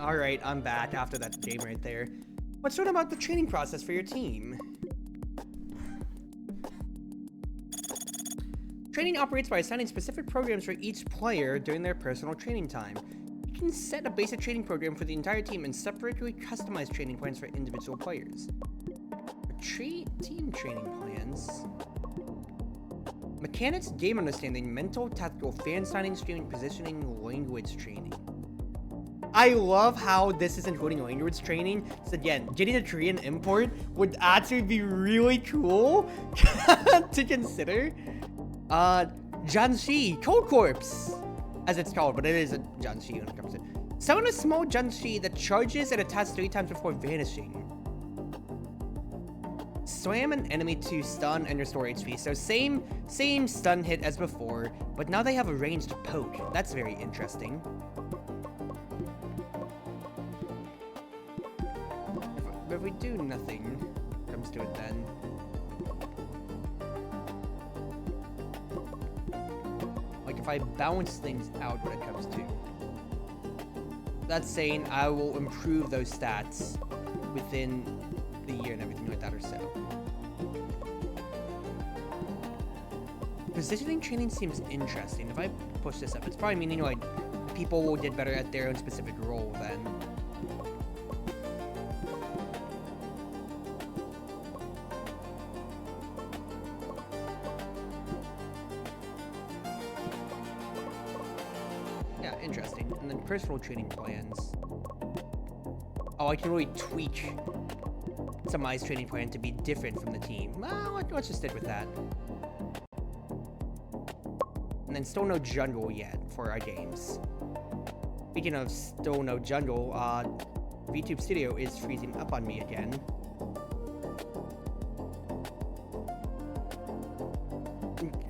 Alright, I'm back after that game right there. What's known about the training process for your team? Training operates by assigning specific programs for each player during their personal training time. You can set a basic training program for the entire team and separately customize training plans for individual players. Team training plans. Mechanics, game understanding, mental, tactical, fan signing, streaming, positioning, language training. I love how this is including language training. So again, getting a Korean import would actually be really cool to consider. Janshi, Cold Corpse, as it's called, but it is a Janshi when it comes to it. Summon a small Janshi that charges and attacks 3 times before vanishing. Slam an enemy to stun and restore HP. So same stun hit as before, but now they have a ranged poke. That's very interesting. If we do nothing, comes to it then. Like if I balance things out when it comes to. That's saying I will improve those stats within the year and everything like that or so. Positioning training seems interesting. If I push this up, it's probably meaning like people did better at their own specific role then. Yeah, interesting. And then personal training plans. Oh, I can really tweak somebody's training plan to be different from the team. Well, let's just stick with that. And then still no jungle yet for our games. Speaking of still no jungle, VTube Studio is freezing up on me again.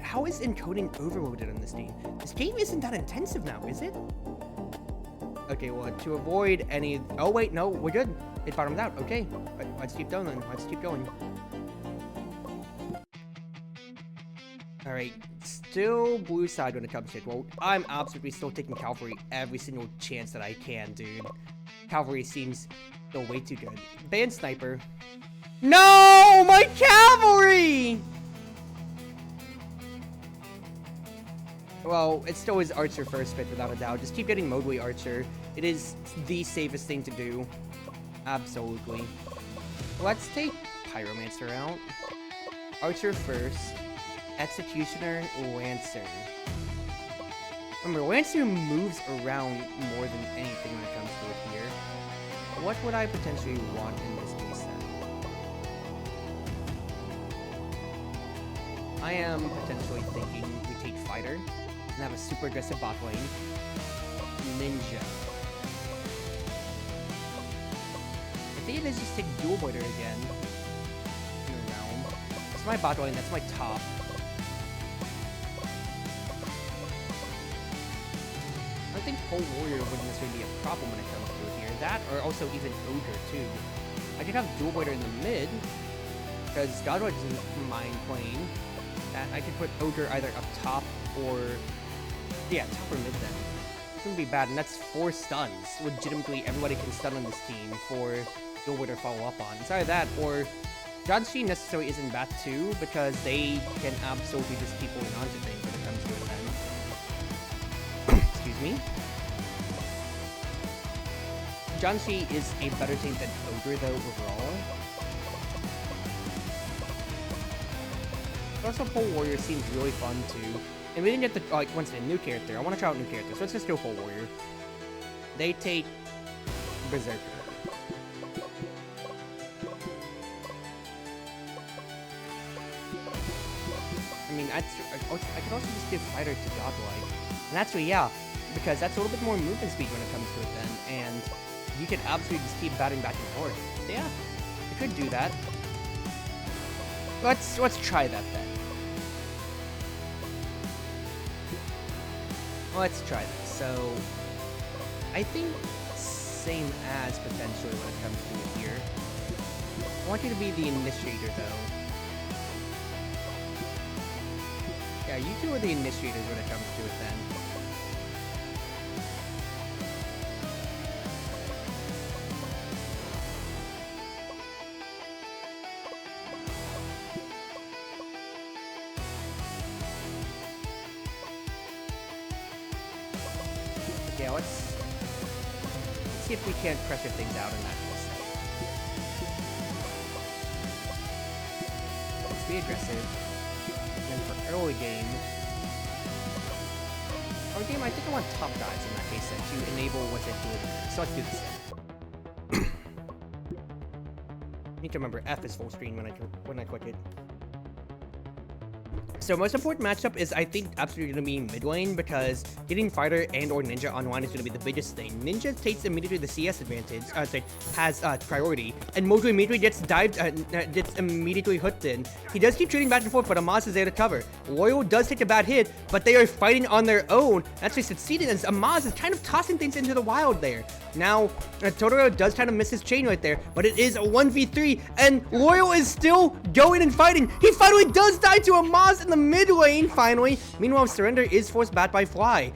How is encoding overloaded on this game? This game isn't that intensive now, is it? Okay, well, to avoid any... Oh, wait, no, we're good. It bottomed out. Okay, let's keep going then. Let's keep going. Alright, still blue side when it comes to it. Well, I'm absolutely still taking Cavalry every single chance that I can, dude. Cavalry seems still way too good. Band Sniper. No! My Cavalry! Well, it still is Archer first fit, without a doubt. Just keep getting Mowgli Archer. It is the safest thing to do. Absolutely. Let's take Pyromancer out. Archer first. Executioner, Lancer. Remember, Lancer moves around more than anything when it comes to it here. What would I potentially want in this case then? I am potentially thinking we take Fighter and have a super aggressive bot lane. Ninja. I think it is just take Dual Boider again. In a realm. That's my bot lane, that's my top. I think Pole Warrior wouldn't necessarily be a problem when it comes to it here. That, or also even Ogre, too. I could have Dual Boider in the mid, because Godroid doesn't mind playing. That I could put Ogre either up top or... Yeah, top or mid then. It wouldn't be bad, and that's 4 stuns. Legitimately, everybody can stun on this team for Dual Boider follow up on. It's either that, or... Janshi necessarily isn't bad too, because they can absolutely just keep going on to things when it comes to it then. Excuse me. Janshi is a better team than Ogre though overall. But also Pole Warrior seems really fun too. And we didn't get the once again new character. I want to try out new characters, so let's just go Pole Warrior. They take Berserker. I mean, I could also just give Fighter to Godlike. And actually, yeah, because that's a little bit more movement speed when it comes to it then, and you can absolutely just keep batting back and forth. Yeah, you could do that. Let's try that then. Let's try that. So, I think same as potentially when it comes to it here. I want you to be the initiator though. Yeah, you two are the initiators when it comes to it then. Yeah, let's see if we can't pressure things out in that case. Let's be aggressive. And for early game, I think I want top dives in that case then, to enable what's it doing. So let's do this then. Need to remember F is full screen when I click it. So most important matchup is, I think, absolutely going to be mid lane, because getting Fighter and or Ninja online is going to be the biggest thing. Ninja takes immediately the CS advantage, has priority, and Mojo immediately gets gets immediately hooked in. He does keep trading back and forth, but Amaz is there to cover. Loyal does take a bad hit, but they are fighting on their own, actually succeeding, as Amaz is kind of tossing things into the wild there. Now, Totoro does kind of miss his chain right there, but it is a 1v3, and Loyal is still going and fighting. He finally does die to Amaz in the mid lane, finally. Meanwhile, Surrender is forced back by Fly.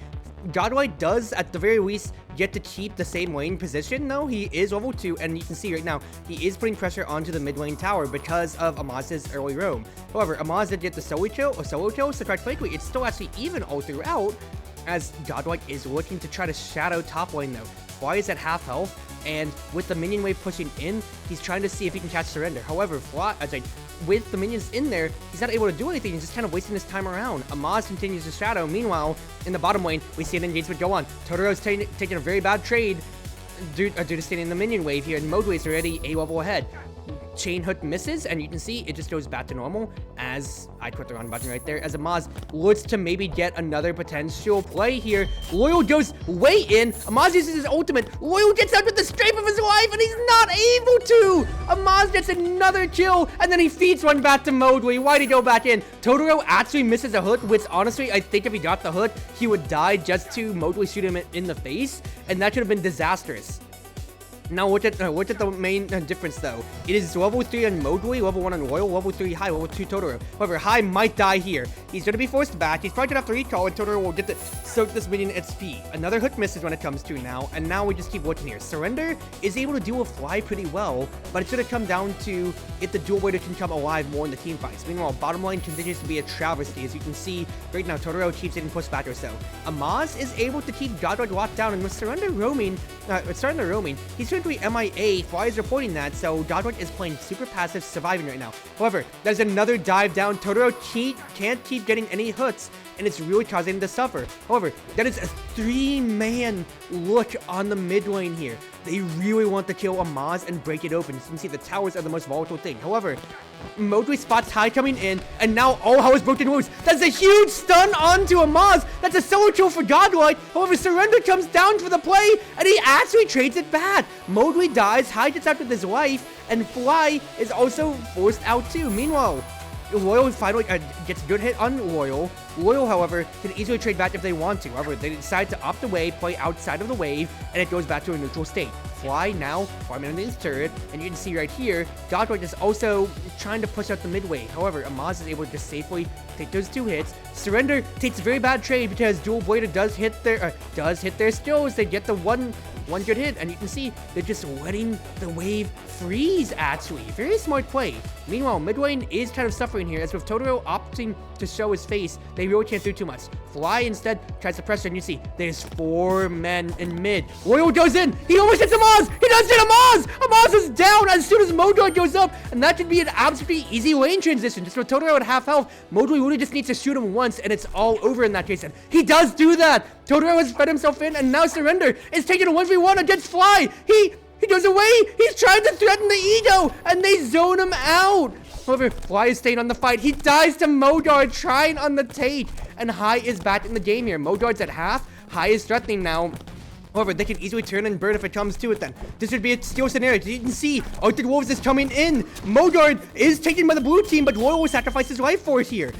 Godlight does, at the very least, get to keep the same lane position, though. He is level 2, and you can see right now, he is putting pressure onto the mid lane tower because of Amaz's early roam. However, Amaz did get the solo kill, so quite frankly, it's still actually even all throughout, as Godlight is looking to try to shadow top lane, though. Fly is at half health, and with the minion wave pushing in, he's trying to see if he can catch Surrender. However, Fly, with the minions in there, he's not able to do anything. He's just kind of wasting his time around. Amaz continues to shadow. Meanwhile, in the bottom lane, we see an engagement go on. Totoro's taking a very bad trade due to staying in the minion wave here, and Mojo is already a level ahead. Chain hook misses, and you can see it just goes back to normal as I click the wrong button right there, as Amaz looks to maybe get another potential play here. Loyal goes way in. Amaz uses his ultimate. Loyal gets out with the strafe of his life, and he's not able to. Amaz gets another kill, and then he feeds one back to Modley. Why'd he go back in? Totoro actually misses a hook, which honestly, I think if he got the hook, he would die just to Modley shoot him in the face, and that should have been disastrous. Now look at the main difference though. It is level 3 on Modley, level 1 on Loyal, level 3 High, level 2 Totoro. However, High might die here. He's going to be forced back. He's probably going to have to recall, and Totoro will get to soak this minion at its feet. Another hook misses when it comes to now, and now we just keep looking here. Surrender is able to deal with Fly pretty well, but it's going to come down to if the dual wader can come alive more in the team fights. Meanwhile, bottom lane continues to be a travesty, as you can see right now. Totoro keeps getting pushed back or so. Amaz is able to keep Godrod locked down, and with Surrender roaming, he's going to be MIA. Fly is reporting that, so Godwin is playing super passive, surviving right now. However, there's another dive down. Totoro can't keep getting any hooks, and it's really causing him to suffer. However, that is a 3-man look on the mid lane here. They really want to kill Amaz and break it open. As you can see, the towers are the most volatile thing. However, Modley spots High coming in, and now all hell is broken loose. That's a huge stun onto Amaz. That's a solo kill for Godlight. However, Surrender comes down for the play, and he actually trades it back. Modley dies, High gets out with his life, and Fly is also forced out too. Meanwhile, Loyal finally gets a good hit on Loyal. Loyal, however, can easily trade back if they want to. However, they decide to opt away, play outside of the wave, and it goes back to a neutral state. Fly now farming on his turret, and you can see right here, Godlight is also trying to push out the mid wave. However, Amaz is able to just safely take those 2 hits. Surrender takes a very bad trade because Dual Blader does hit their skills. They get the one good hit, and you can see they're just letting the wave freeze, actually. Very smart play. Meanwhile, mid lane is kind of suffering here, as with Totoro opting to show his face, they really can't do too much. Fly instead tries to pressure, and you see there's 4 men in mid. Loyal goes in. He almost hits Amaz. He does hit Amaz. Amaz is down as soon as Modley goes up, and that should be an absolutely easy lane transition. Just with Totoro at half health, Modley really just needs to shoot him once, and it's all over in that case. And he does do that. Totoro has fed himself in, and now Surrender is taking a 1v1 against Fly. He goes away. He's trying to threaten the Edo, and they zone him out. However, Fly is staying on the fight. He dies to Modard trying on the take, and High is back in the game here. Modard's at half. High is threatening now. However, they can easily turn and burn if it comes to it then. This would be a steal scenario. You can see Arctic Wolves is coming in. Modard is taken by the blue team, but Loyal will sacrifice his life for it here.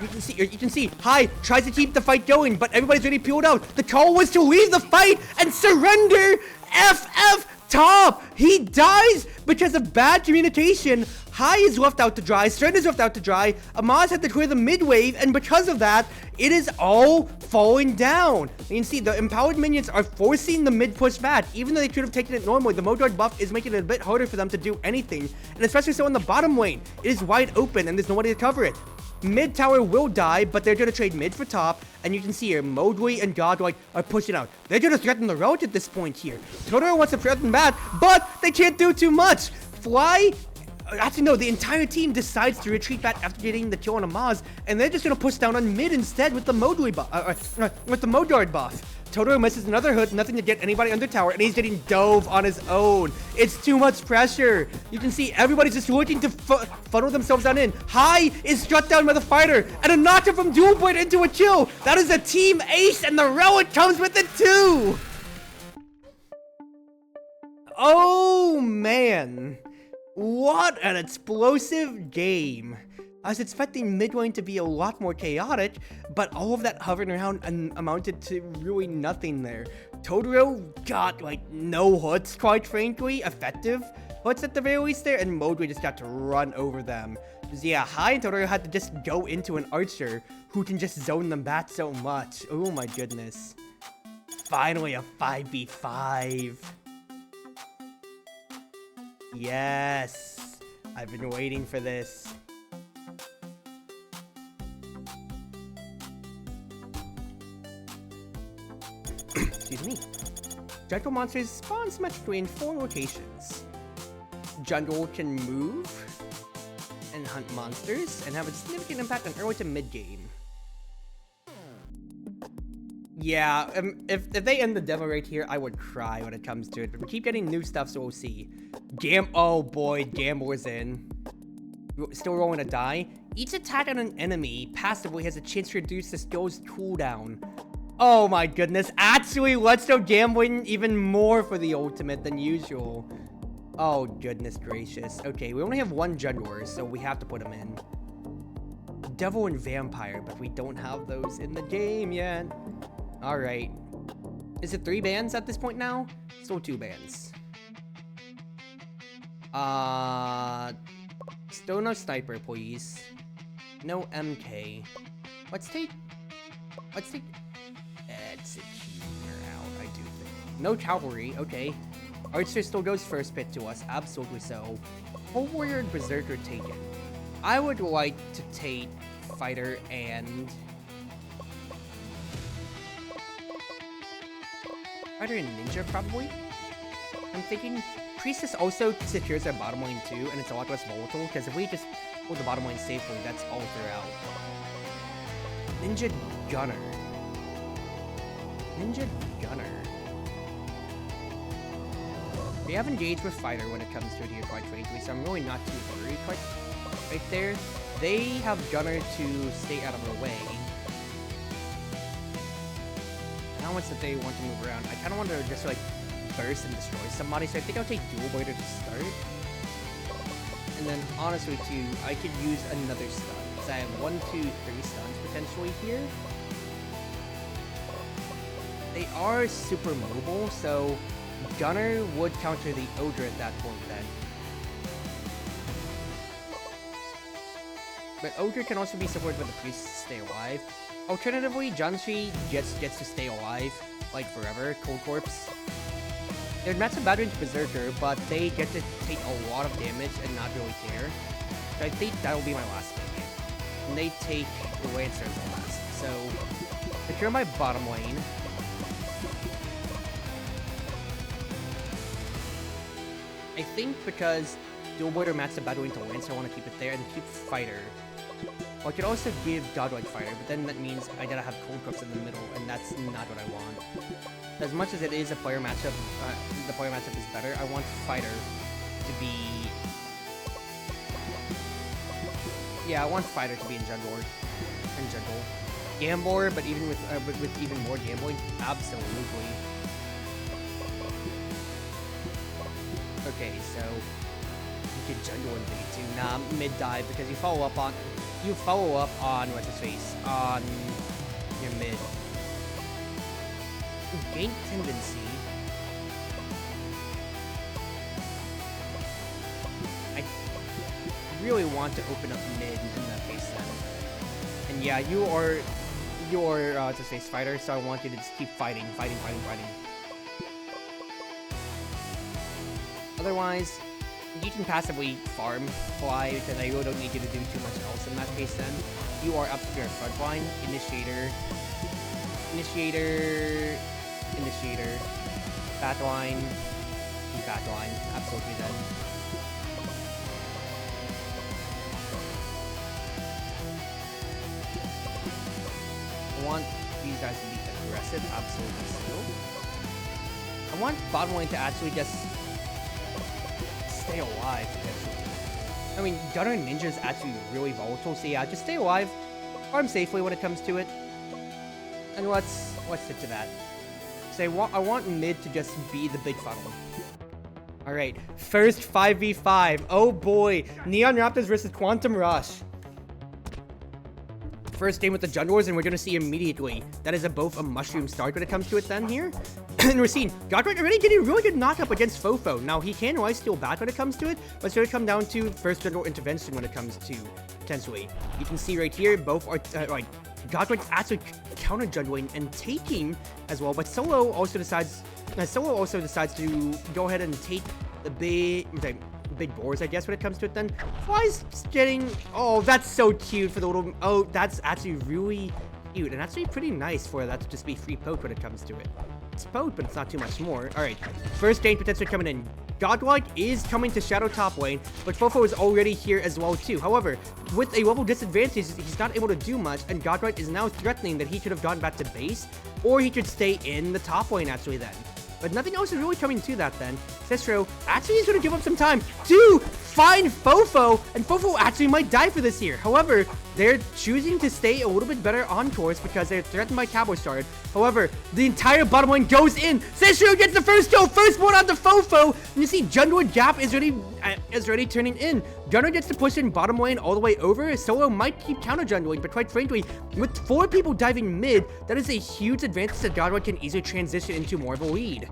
You can see High tries to keep the fight going, but everybody's already peeled out. The call was to leave the fight and surrender. FF top. He dies because of bad communication. High is left out to dry. Surrender is left out to dry. Amaz had to clear the mid wave, and because of that, it is all falling down. You can see the empowered minions are forcing the mid push back, even though they could have taken it normally. The Modard buff is making it a bit harder for them to do anything, and especially so in the bottom lane. It is wide open, and there's nobody to cover it. Mid tower will die, but they're gonna trade mid for top, and you can see here, Modway and Godlike are pushing out. They're gonna threaten the road at this point here. Totoro wants to threaten that, but they can't do too much. Fly, actually no, the entire team decides to retreat back after getting the kill on Amaz, and they're just gonna push down on mid instead with the Modway with the Modard buff. Totoro misses another hood, nothing to get anybody under tower, and he's getting dove on his own. It's too much pressure. You can see everybody's just looking to funnel themselves on in. High is struck down by the fighter, and a knocker from Dual Blade into a kill. That is a team ace, and the relic comes with it too. Oh man, what an explosive game. I was expecting mid lane to be a lot more chaotic, but all of that hovering around amounted to really nothing there. Totoro got like no hoods, quite frankly, effective hoods at the very least there, and Modway just got to run over them. Yeah, High and Totoro had to just go into an archer who can just zone them back so much. Oh my goodness. Finally a 5v5. Yes, I've been waiting for this. Excuse me. Jungle monsters spawn symmetrically in 4 locations. Jungle can move and hunt monsters and have a significant impact on early to mid game. Yeah, if they end the demo right here, I would cry when it comes to it. But we keep getting new stuff, so we'll see. Oh boy, Gambler's in. Still rolling a die. Each attack on an enemy passively has a chance to reduce the skill's cooldown. Oh my goodness, actually, let's go gambling even more for the ultimate than usual. Oh goodness gracious. Okay, we only have 1 jungler, so we have to put him in. Devil and Vampire, but we don't have those in the game yet. Alright. Is it 3 bans at this point now? Still 2 bans. Still no sniper, please. No MK. Let's take Executioner out, I do think. No cavalry, okay. Archer still goes first pick to us, absolutely so. Whole Warrior and Berserker taken. I would like to take Fighter and... Fighter and Ninja, probably? I'm thinking Priestess also secures our bottom lane too, and it's a lot less volatile, because if we just hold the bottom lane safely, that's all throughout. Ninja Gunner. Ninja Gunner. They have engaged with Fighter when it comes to it here, quite frankly, so I'm really not too worried quite right there. They have Gunner to stay out of our way. How much that they want to move around? I kind of want to just like burst and destroy somebody, so I think I'll take Dual Blader to start. And then honestly too, I could use another stun, because I have 1, 2, 3 stuns potentially here. They are super mobile, so Gunner would counter the Ogre at that point then. But Ogre can also be supported by the Priest to stay alive. Alternatively, Janshi gets to stay alive, like forever, Cold Corpse. They're matched battery into Berserker, but they get to take a lot of damage and not really care. So I think that'll be my last pick. And they take the Lancer as the last. So, secure my bottom lane. I think because Dual Blade or match the battle into Lancer, I want to keep it there and keep Fighter. Well, I could also give Godlike Fighter, but then that means I gotta have Cold Corpse in the middle, and that's not what I want. As much as it is a player matchup, the player matchup is better, I want Fighter to be... Yeah, I want Fighter to be in Jungle. Gambler, but even with even more gambling, absolutely. Okay, so you can jungle in day 2. Nah, mid dive because you follow up on what's his face on your mid. Gain tendency. I really want to open up mid in that case then. And yeah, you're what's his face fighter, so I want you to just keep fighting. Otherwise, you can passively farm Fly, because I really don't need you to do too much else in that case then. You are up to your front line, Initiator, back line, absolutely then. I want these guys to be aggressive, absolutely so. I want bottom lane to actually just stay alive, potentially. I mean, Gunner Ninja is actually really volatile, so yeah, just stay alive, farm safely when it comes to it. And let's stick to that. Say, I want mid to just be the big funnel. Alright, first 5v5. Oh boy, Neon Raptors versus Quantum Rush. First game with the junglers, and we're gonna see immediately that is both a mushroom start when it comes to it then here. And we're seeing Godric already getting a really good knock-up against Fofo. Now, he can lifesteal back when it comes to it, but it's gonna come down to first jungle intervention when it comes to, potentially. You can see right here, both are, Godric's actually counter jungling and taking as well, but Solo also decides to go ahead and take the big boars, I guess, when it comes to it then. Fly's getting, oh, that's so cute for the little, oh, that's actually really cute, and actually pretty nice for that to just be free poke when it comes to it. It's poke, but it's not too much more. Alright, first game potentially coming in. Godlike is coming to Shadow top lane, but Fofo is already here as well too. However, with a level disadvantage, he's not able to do much, and Godlike is now threatening that he could have gone back to base, or he could stay in the top lane actually then. But nothing else is really coming to that then. Cestro actually is going to give up some time to find Fofo, and Fofo actually might die for this here. However, they're choosing to stay a little bit better on course because they're threatened by Cowboy Shard. However, the entire bottom lane goes in. Cestro gets the first kill, first one on the Fofo. And you see Junwood Gap is already turning in. Gunner gets to push in bottom lane all the way over. Solo might keep counter jungling, but quite frankly, with 4 people diving mid, that is a huge advantage that Godwood can easily transition into more of a lead.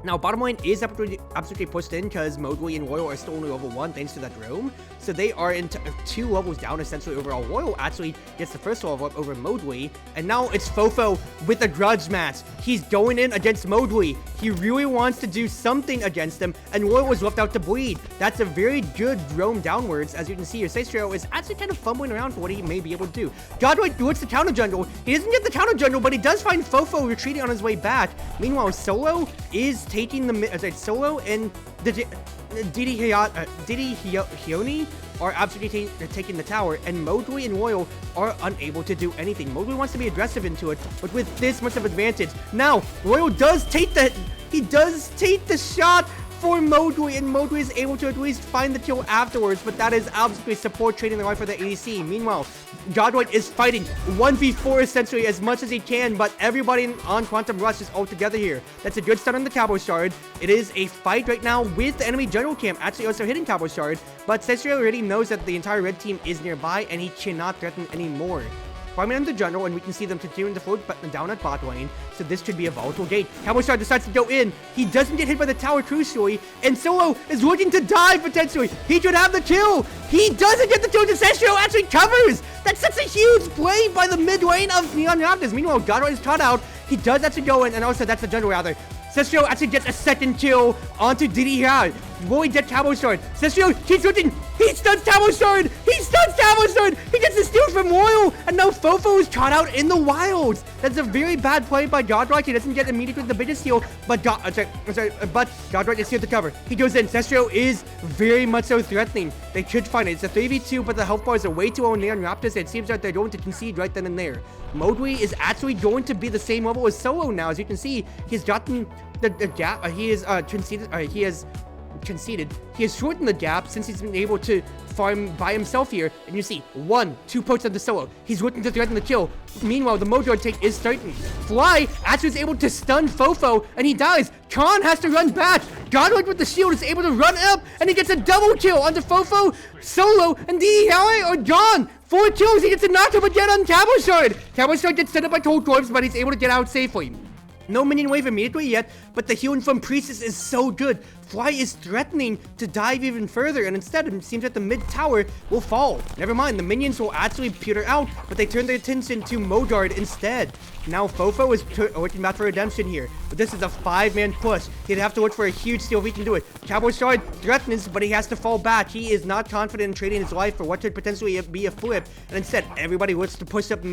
Now, bottom lane is absolutely pushed in because Mowgli and Royal are still only level 1 thanks to that roam. So they are in 2 levels down essentially overall. Royal actually gets the first level up over Mowgli. And now it's Fofo with a grudge match. He's going in against Mowgli. He really wants to do something against him, and Royal was left out to bleed. That's a very good roam downwards. As you can see, your Seistro is actually kind of fumbling around for what he may be able to do. Godwin looks the counter jungle. He doesn't get the counter jungle, but he does find Fofo retreating on his way back. Meanwhile, Solo is taking the Solo and Didi Hioni are absolutely taking the tower, and Mowgli and Royal are unable to do anything. Mowgli wants to be aggressive into it, but with this much of advantage. Now, Royal does take the shot for Mowgli, and Mowgli is able to at least find the kill afterwards, but that is absolutely support trading the life for the ADC. Meanwhile, Godwin is fighting 1v4 essentially as much as he can, but everybody on Quantum Rush is all together here. That's a good start on the Cowboy Shard. It is a fight right now with the enemy general camp, actually also hitting Cowboy Shard, but Cestro already knows that the entire red team is nearby, and he cannot threaten anymore. Farming in the jungle, and we can see them continuing to float down at bot lane, so this could be a volatile gate. Cowboy Shard decides to go in. He doesn't get hit by the tower crucially, and Solo is looking to die potentially. He could have the kill. He doesn't get the kill. Cestro actually covers. That's such a huge play by the mid lane of Neon Raptors. Meanwhile, Godwin is caught out. He does actually go in, and also that's the jungle rather. Cestro actually gets a second kill onto Didi Hiai. Will he get Cowboy Shard? Cestro keeps looking. He stuns Cowboy Shard. He stuns Cowboy Shard. He gets the steal from Royal, and now Fofo is caught out in the wilds. That's a very bad play by Godrock. He doesn't get immediately the biggest steal, but Godrock is here to cover. He goes in. Cestro is very much so threatening. They could find it. It's a 3v2, but the health bars are way too low on Neon Raptors. It seems like they're going to concede right then and there. Mowgli is actually going to be the same level as Solo now. As you can see, he's gotten the gap. He has conceded. He has shortened the gap since he's been able to farm by himself here. And you see, 1-2 pokes on the Solo. He's looking to threaten the kill. Meanwhile, the Mojo take is starting. Fly actually is able to stun Fofo, and he dies. Khan has to run back. Godwin with the shield is able to run up, and he gets a double kill onto Fofo. Solo and Didi are gone. 4 kills. He gets a knock up again on Cowboy Shard. Cowboy Shard gets set up by Cold Corpse, but he's able to get out safely. No minion wave immediately yet, but the healing from Priestess is so good. Fly is threatening to dive even further, and instead it seems that the mid tower will fall. Never mind, the minions will actually peter out, but they turn their attention to Modard instead. Now Fofo is working back for redemption here, but this is a 5-man push. He'd have to look for a huge steal if he can do it. Cowboy Shard threatens, but he has to fall back. He is not confident in trading his life for what could potentially be a flip, and instead everybody looks to push up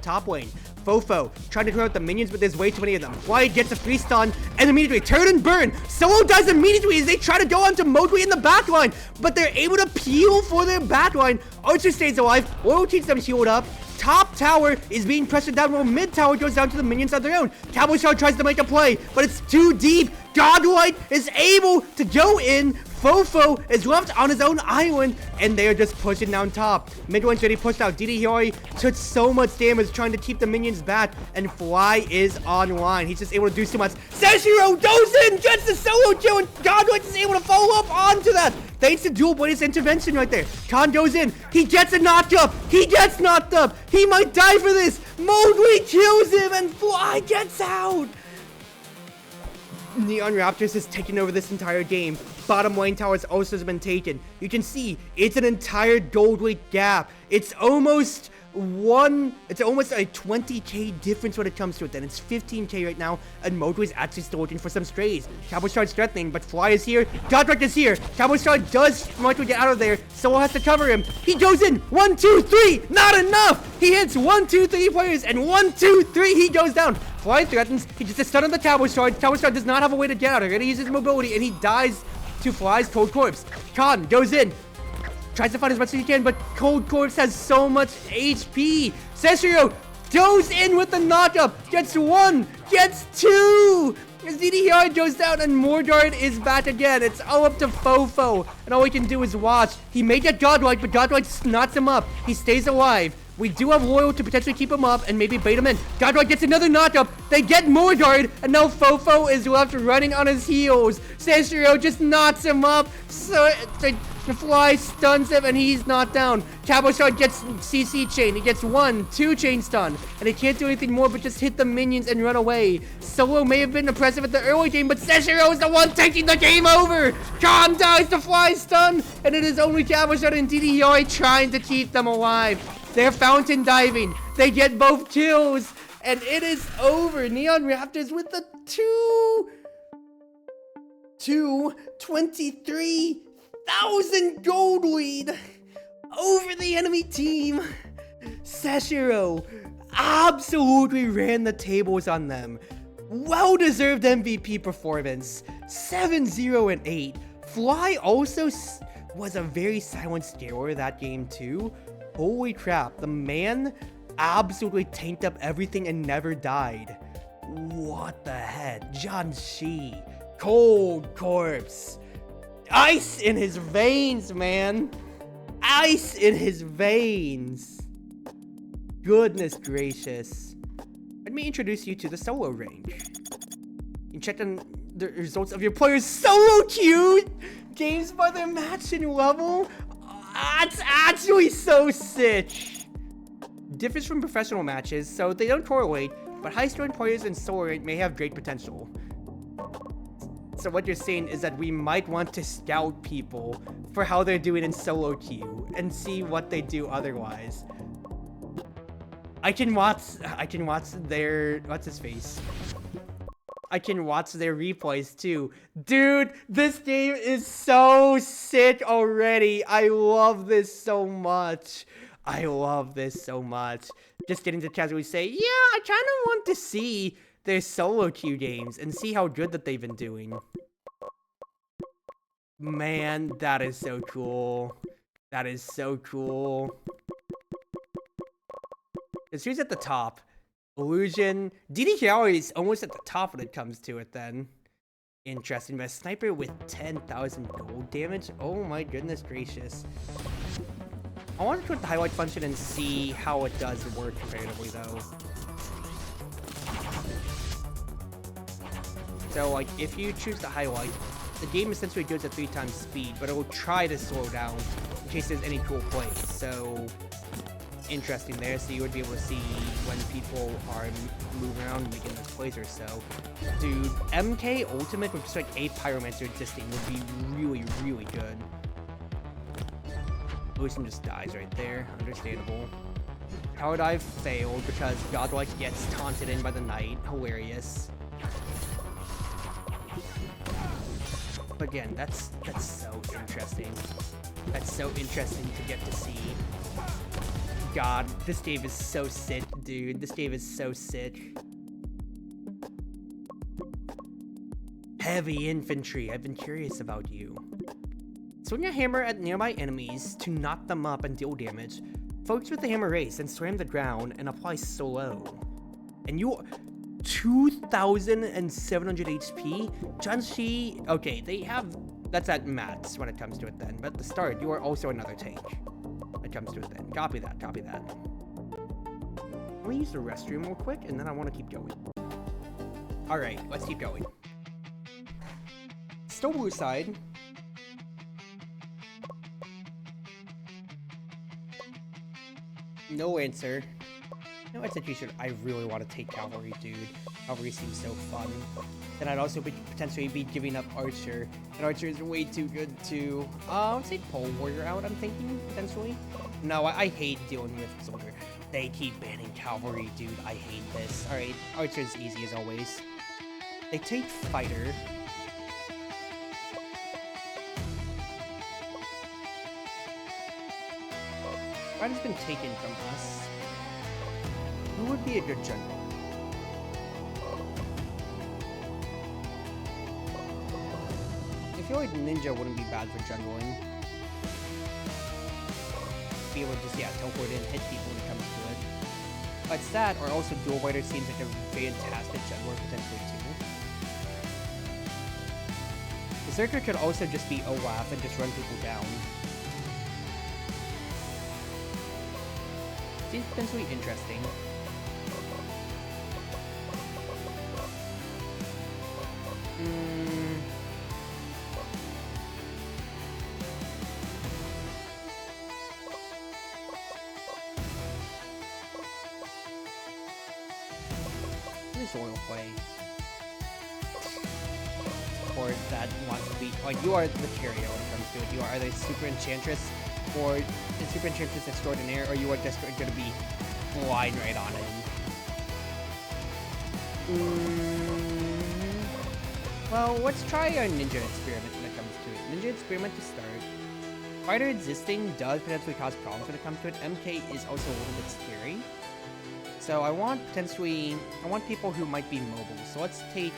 top lane. Fofo trying to clear out the minions, but there's way too many of them. Fly gets a free stun, and immediately turn and burn. Solo dies immediately as they try to go onto Modway in the backline, but they're able to peel for their backline. Archer stays alive. Oil keeps them healed up. Top tower is being pressured down while mid tower goes down to the minions on their own. Cowboy Shard tries to make a play, but it's too deep. Godlight is able to go in. Fofo is left on his own island, and they are just pushing down top. Mid lane's already pushed out. DD Hiyori took so much damage trying to keep the minions back, and Fly is online. He's just able to do so much. Seshiro goes in, gets the solo kill, and Godlight is able to follow up onto that. Thanks to Dual Blade's intervention right there. Khan goes in. He gets a knocked up. He gets knocked up. He might die for this. Modway kills him, and Fly gets out. Neon Raptors has taken over this entire game. Bottom lane towers also has been taken. You can see it's an entire gold weight gap. It's almost a 20k difference when it comes to it. Then it's 15k right now, and Modway's actually still looking for some strays. Cowboy Shard's threatening, but Fly is here. Godric is here. Cowboy Shard does want to get out of there. Solo has to cover him. He goes in. 1, 2, 3. Not enough. He hits 1, 2, 3 players, and 1, 2, 3. He goes down. Fly threatens. He gets a stun on the Cowboy Shard. Cowboy Shard does not have a way to get out. He uses mobility, and he dies to Fly's Cold Corpse. Khan goes in. Tries to fight as much as he can, but Cold Corpse has so much HP. Seshiro goes in with the knockup. Gets 1. Gets 2. As DD Hiyori goes down, and Mordard is back again. It's all up to Fofo, and all he can do is watch. He may get Godlike, but Godlike snots him up. He stays alive. We do have Loyal to potentially keep him up and maybe bait him in. Godlike gets another knockup. They get Mordard, and now Fofo is left running on his heels. Seshiro just knots him up. So the Fly stuns him, and he's knocked down. Cowboy Shard gets CC chain. He gets 1, 2 chain stun, and he can't do anything more but just hit the minions and run away. Solo may have been impressive at the early game, but Seshiro is the one taking the game over. Khan dies to Fly stun, and it is only Cowboy Shard and DD Hiyori trying to keep them alive. They're fountain diving. They get both kills, and it is over. Neon Raptors with the 23,000 gold lead over the enemy team. Seshiro absolutely ran the tables on them. Well-deserved MVP performance. 7-0 and 8. Fly also was a very silent scarer that game too. Holy crap, the man absolutely tanked up everything and never died. What the heck? John Shi. Cold Corpse. Ice in his veins, man. Ice in his veins. Goodness gracious. Let me introduce you to the solo range. You can check on the results of your players' solo queue games by their matching level. That's actually so sick. Differs from professional matches, so they don't correlate, but high-scoring players in solo rank may have great potential. So what you're saying is that we might want to scout people for how they're doing in solo queue and see what they do otherwise. I can watch their, what's his face? I can watch their replays too. Dude, this game is so sick already. I love this so much. I love this so much. Just getting to casually say, yeah, I kind of want to see their solo queue games and see how good that they've been doing. Man, that is so cool. That is so cool. Because who's at the top? Illusion. DD Hiyori is almost at the top when it comes to it then. Interesting, but a sniper with 10,000 gold damage? Oh my goodness gracious. I want to put the highlight function and see how it does work comparatively though. So like, if you choose the highlight, the game essentially goes at 3 times speed, but it will try to slow down in case there's any cool plays. So interesting there, so you would be able to see when people are moving around and making those plays or so. Dude, MK Ultimate with just like a Pyromancer existing would be really, really good. Lucian just dies right there, understandable. Tower dive failed because Godlike gets taunted in by the knight, hilarious. But again, that's so interesting. That's so interesting to get to see. God, this game is so sick, dude. This game is so sick. Heavy infantry, I've been curious about you. Swing a hammer at nearby enemies to knock them up and deal damage. Focus with the hammer race and slam the ground and apply slow. And you 2,700 HP? Janshi, okay, they have, that's at max when it comes to it then. But at the start, you are also another tank. It comes to it then. Copy that, copy that. Let me use the restroom real quick, and then I want to keep going. Alright, let's keep going. Still blue side. No answer. No execution. I really want to take Cavalry, dude. Cavalry seems so fun. Then I'd also potentially be giving up Archer. And Archer is way too good to... I would say Pole Warrior out, I'm thinking, potentially. No, I hate dealing with Soldier. They keep banning Cavalry, dude. I hate this. Alright, Archer's easy as always. They take Fighter. Fighter's been taken from us. Who would be a good general? I feel like Ninja wouldn't be bad for generaling. Be able to just, yeah, teleport in, hit people when it comes to it. But that, or also Dual Fighter seems like a fantastic generaler potentially too. Berserker could also just be OWAF and just run people down. Seems potentially interesting. This oil play. Or that wants to be like you are the carrier when it comes to it. You are either Super Enchantress or the Super Enchantress Extraordinaire, or you are just going to be flying right on it. Well, let's try a Ninja Experiment when it comes to it. Ninja Experiment to start. Fighter existing does potentially cause problems when it comes to it. MK is also a little bit scary. So I want people who might be mobile. So let's take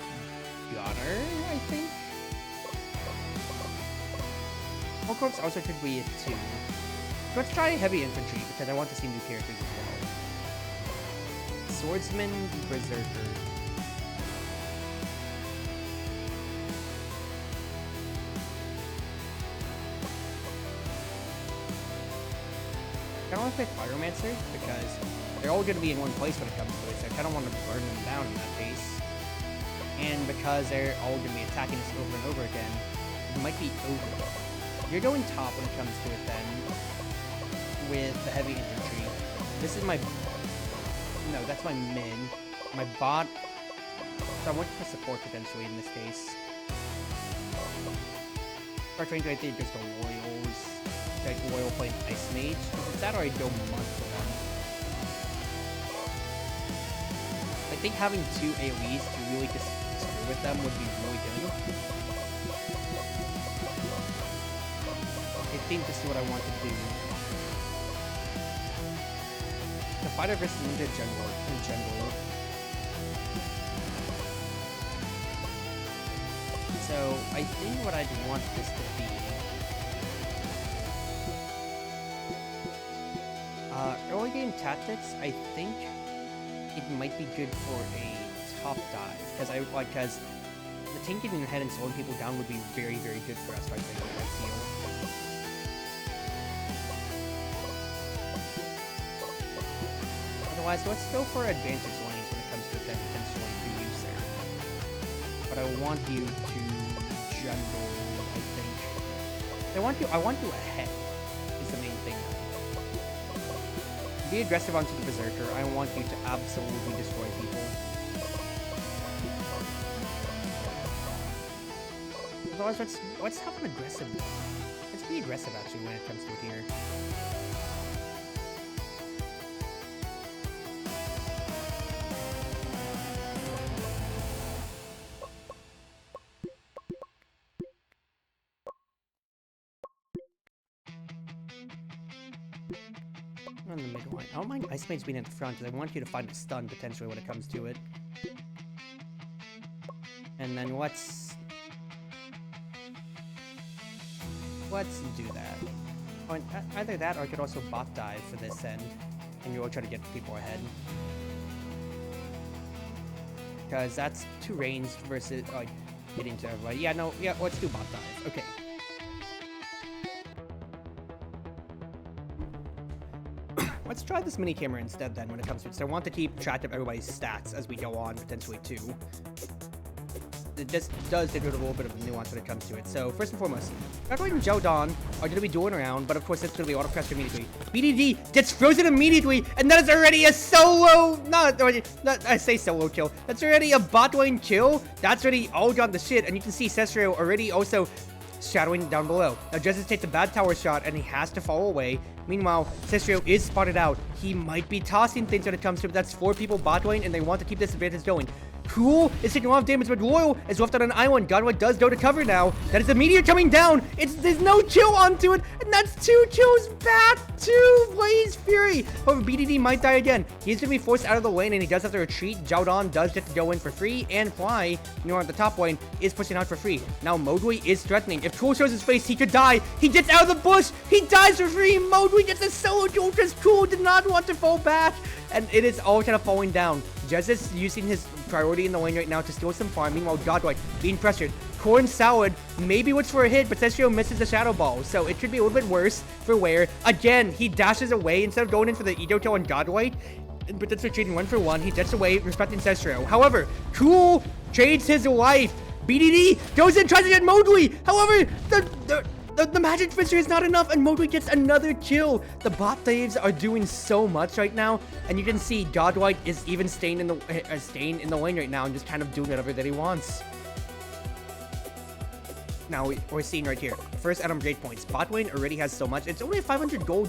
Gunner, I think. Volcorps also could be a 2. Let's try Heavy Infantry, because I want to see new characters as well. Swordsman, Berserker. I don't want to pick Pyromancer, because they're all going to be in one place when it comes to it, so I kind of want to burn them down in that case. And because they're all going to be attacking us over and over again, it might be over. You're going top when it comes to it then, with the heavy infantry. This is my... No, that's my mid. My bot... So I want to support potentially in this case. Start range, I think just go Royals. Like Royal playing Ice Mage. If it's that or I go Monster one. I think having 2 AoEs to really just screw with them would be really good. I think this is what I want to do. The fighter versus Ninja in general. So I think what I'd want this to be. Early game tactics, I think it might be good for a top dive because the tank getting ahead and slowing people down would be very, very good for us right there, I feel. Otherwise, let's go for advantage lanes when it comes to that potentially for you, sir. But I want you to jungle, I think. I want you ahead is the main thing. Be aggressive onto the Berserker. I want you to absolutely destroy people. Otherwise, let's have an aggressive one. Let's be aggressive, actually, when it comes to it here. On the mid line. I don't mind Ice Maid's being at the front, because I want you to find a stun, potentially, when it comes to it. And then let's do that. Either that, or I could also bot dive for this end, and you'll try to get people ahead. Because that's too ranged versus, like, getting to everybody. Yeah, no, yeah, let's do bot dive. Okay. Let's try this mini camera instead then when it comes to it. So I want to keep track of everybody's stats as we go on, potentially too. It just does take a little bit of nuance when it comes to it. So first and foremost, Chartreuse and Jodan are going to be dueling around, but of course it's going to be auto-pressed immediately. BDD gets frozen immediately, and that is already a solo, I say solo kill. That's already a bot lane kill. That's already all gone to shit, and you can see Cesrio already also shadowing down below. Now Justice takes a bad tower shot, and he has to fall away. Meanwhile, Cesrio is spotted out. He might be tossing things when it comes to it. That's 4 people bot lane, and they want to keep this advantage going. Cool is taking a lot of damage, but Loyal is left on an island. Godwin does go to cover now. That is the meteor coming down. There's no chill onto it, and that's 2 kills back to Blaze Fury. However, BDD might die again. He's going to be forced out of the lane, and he does have to retreat. Jodan does get to go in for free, and Fly, at the top lane, is pushing out for free. Now, Modwi is threatening. If Cool shows his face, he could die. He gets out of the bush. He dies for free. Modwi gets a solo duel because Cool did not want to fall back, and it is all kind of falling down. Justice using his priority in the lane right now to steal some farm. Meanwhile, Godwite being pressured. Corn Salad maybe looks for a hit, but Cesrio misses the Shadow Ball, so it should be a little bit worse for Ware. Again, he dashes away instead of going in for the Edo kill on Godwite, but that's retreating 1-for-1. He jets away, respecting Cesrio. However, Cool trades his life. BDD goes in, tries to get Modwi. However, the magic fissure is not enough, and Modwi gets another kill. The bot dives are doing so much right now, and you can see Godwite is even staying in the lane right now and just kind of doing whatever that he wants. Now we're seeing right here, first Adam Jade points. Bot lane already has so much. It's only a 500 gold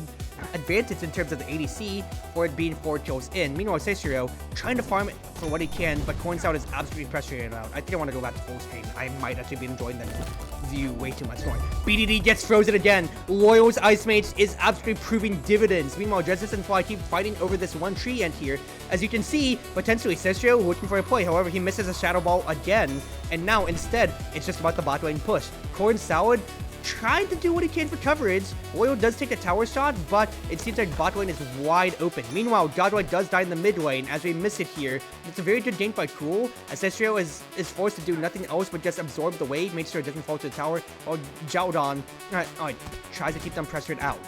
advantage in terms of the ADC for it being 4 kills in. Meanwhile, Cesrio trying to farm it for what he can, but Corn Salad is absolutely pressuring it out. I think I want to go back to full screen. I might actually be enjoying the view way too much more. BDD gets frozen again. Loyal's Ice Mage is absolutely proving dividends. Meanwhile, Justice and Fly keep fighting over this one tree end here. As you can see, potentially Cesrio looking for a play. However, he misses a Shadow Ball again, and now instead, it's just about the bot lane push. Corn Salad trying to do what he can for coverage. Loyal does take a tower shot, but it seems like bot lane is wide open. Meanwhile, Godwite does die in the mid lane as we miss it here. It's a very good gank by Cool, as Cesrio is forced to do nothing else but just absorb the wave, make sure it doesn't fall to the tower, while Jodan tries to keep them pressured out.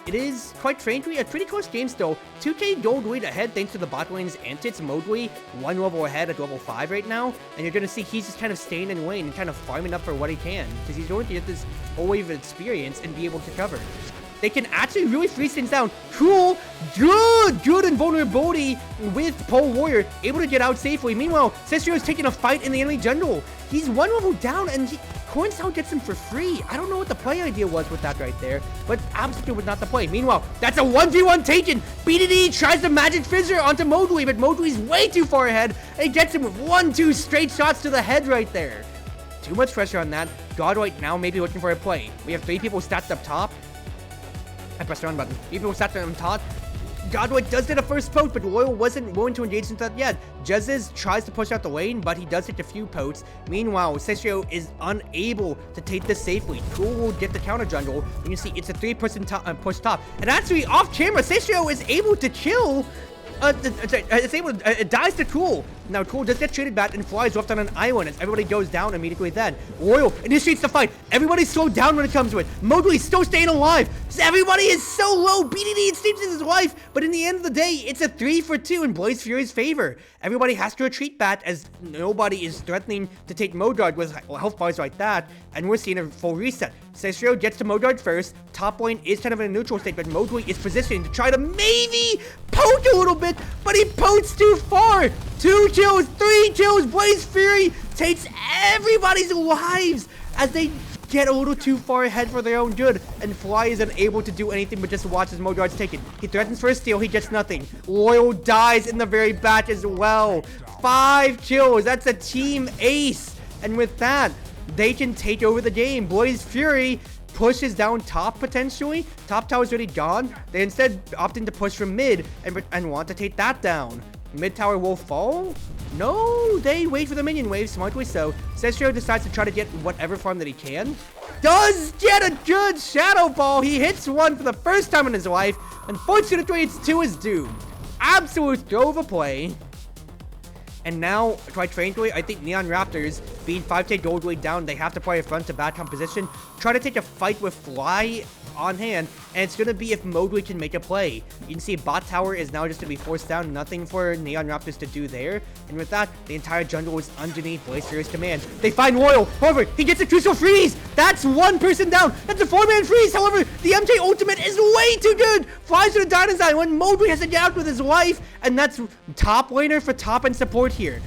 It is, quite frankly, a pretty close game still. 2k gold lead ahead thanks to the bot lane's antics. Modwi 1 level ahead at level 5 right now. And you're going to see he's just kind of staying in lane and kind of farming up for what he can. Because he's going to get this whole wave of experience and be able to cover. They can actually really freeze things down. Cool, good invulnerability with Pole Warrior, able to get out safely. Meanwhile, Cesrio is taking a fight in the enemy jungle. He's 1 level down, and Corn Salad gets him for free. I don't know what the play idea was with that right there, but absolutely was not the play. Meanwhile, that's a 1v1 taken. BDD tries to magic fissure onto Modwi, but Modwi's way too far ahead, and he gets him with 1-2 straight shots to the head right there. Too much pressure on that. Godwite now maybe looking for a play. We have 3 people stacked up top. I pressed the run button. 3 people stacked on top. Godwite does get a first poke, but Loyal wasn't willing to engage into that yet. Jezz tries to push out the lane, but he does take a few pokes. Meanwhile, Cesrio is unable to take this safely. Cool will get the counter jungle. You can see it's a 3-person push top. And actually, off camera, Cesrio is able to kill it's able to, it dies to Tool. Now Tool does get traded back and flies left on an island as everybody goes down immediately then. Royal initiates the fight. Everybody's slowed down when it comes to it. Mowgli's still staying alive. Everybody is so low. BDD escapes his life, but in the end of the day, it's a 3-for-2 in Blaze Fury's favor. Everybody has to retreat back as nobody is threatening to take Modard with health bars like that, and we're seeing a full reset. Cicero gets to Modard first. Top lane is kind of in a neutral state, but Mowgli is positioning to try to maybe poke a little bit, but he pokes too far. 2 kills, 3 kills. Blaze Fury takes everybody's lives as they get a little too far ahead for their own good, and Fly is unable to do anything but just watch as Modard's taken. He threatens for a steal, he gets nothing. Loyal dies in the very back as well. 5 kills, that's a team ace, and with that, they can take over the game. Blaze Fury pushes down top potentially. Top tower's already gone. They instead opting to push from mid and want to take that down. Mid tower will fall? No, they wait for the minion wave, smartly so. Cicero decides to try to get whatever farm that he can. Does get a good Shadow Ball. He hits one for the first time in his life. Unfortunately, it's to his doom. Absolute throw of a play. And now, quite frankly, I think Neon Raptors, being 5k gold lead down, they have to play a front to back composition, try to take a fight with Fly on hand, and it's going to be if Mowgli can make a play. You can see bot tower is now just going to be forced down, nothing for Neon Raptors to do there, and with that, the entire jungle is underneath Blaze Fury's command. They find Royal, however, he gets a crucial freeze! That's one person down! That's a 4-man freeze! However, the MJ ultimate is way too good! Flies to the Dino's Island, Mowgli has to get out with his life, and that's top laner for top and support here.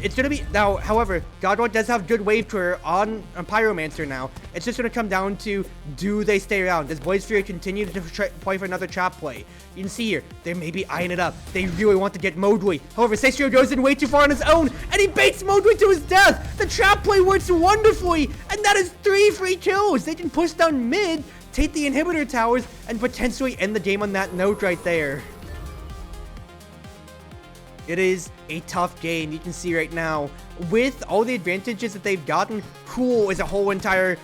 It's going to be, now, however, Godward does have good wave clear on Pyromancer now. It's just going to come down to, do they stay around? Does Blaze Fury continue to play for another trap play? You can see here, they may be eyeing it up. They really want to get Mowgli. However, Cicero goes in way too far on his own, and he baits Mowgli to his death. The trap play works wonderfully, and that is 3 free kills. They can push down mid, take the inhibitor towers, and potentially end the game on that note right there. It is a tough game, you can see right now. With all the advantages that they've gotten, Cool is a whole entire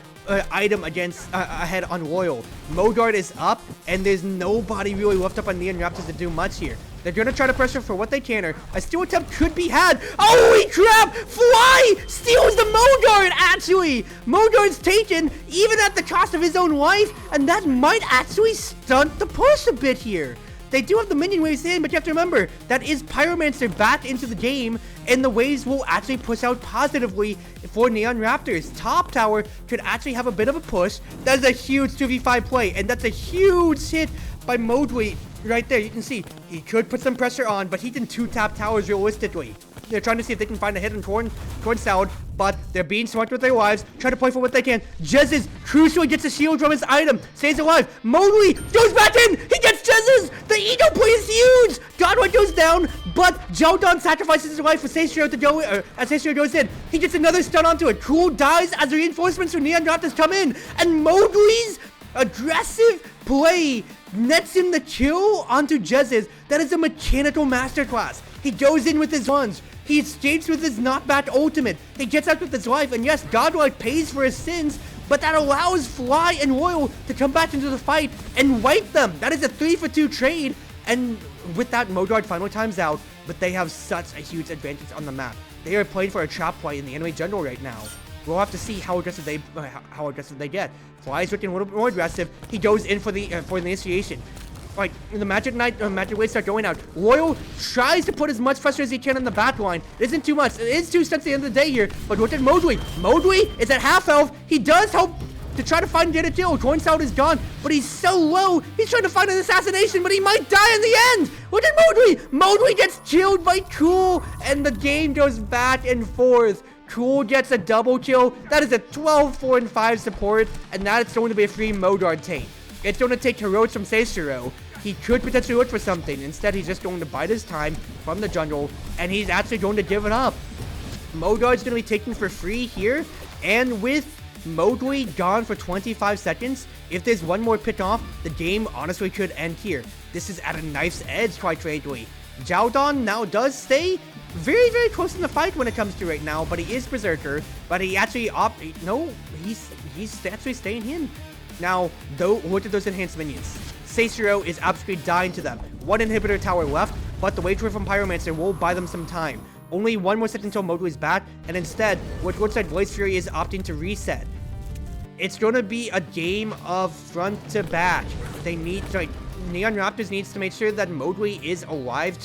item against ahead on Royal. Modard is up, and there's nobody really left up on Neon Raptors to do much here. They're going to try to pressure for what they can, or a steal attempt could be had. Holy crap! Fly steals the Modard, actually! Modard's taken, even at the cost of his own life, and that might actually stunt the push a bit here. They do have the minion waves in, but you have to remember, that is Pyromancer back into the game, and the waves will actually push out positively for Neon Raptors. Top tower could actually have a bit of a push. That is a huge 2v5 play, and that's a huge hit by Mowgli right there. You can see, he could put some pressure on, but he can 2-tap towers realistically. They're trying to see if they can find a hidden corn salad, but they're being smart with their lives, trying to play for what they can. Jez's crucially gets a shield from his item, stays alive. Mowgli goes back in, he gets Jez's! The ego play is huge! Godwin goes down, but Jotun sacrifices his life for Cicero to go as Cicero goes in. He gets another stun onto it. Cool dies as the reinforcements from Neon Raptors come in, and Mowgli's aggressive play nets him the kill onto Jez's. That is a mechanical masterclass. He goes in with his ones. He escapes with his knockback ultimate. He gets out with his life, and yes, Godlike pays for his sins, but that allows Fly and Royal to come back into the fight and wipe them. That is a 3-for-2 trade, and with that, Modard finally times out, but they have such a huge advantage on the map. They are playing for a trap play in the enemy jungle right now. We'll have to see how aggressive they get. Fly is looking a little bit more aggressive. He goes in for the initiation. Like, the Magic Knight, Magic Waves start going out. Royal tries to put as much pressure as he can on the back line. It isn't too much. It is 2 stunts at the end of the day here. But look at Mowgli. Mowgli is at half health. He does help to try to find and get a kill. Coin Salad is gone, but he's so low. He's trying to find an assassination, but he might die in the end. Look at Mowgli. Mowgli gets killed by Cool, and the game goes back and forth. Cool gets a double kill. That is a 12, 4, and 5 support, and that is going to be a free Modard take. It's going to take heroics from Cicero. He could potentially look for something. Instead, he's just going to bide his time from the jungle, and he's actually going to give it up. Modard's going to be taken for free here, and with Mowgli gone for 25 seconds, if there's one more pick off, the game honestly could end here. This is at a knife's edge, quite frankly. Jowdon now does stay very, very close in the fight when it comes to right now, but he is Berserker, but he actually he's actually staying in. Now, though, look at those enhanced minions. Cicero is absolutely dying to them. 1 inhibitor tower left. but the wage from Pyromancer will buy them some time. Only one more set until Modway's back, and instead, what Woodside Voice Fury is opting to reset. It's gonna be a game of front to back. They need to, like, Neon Raptors needs to make sure that Modway is alive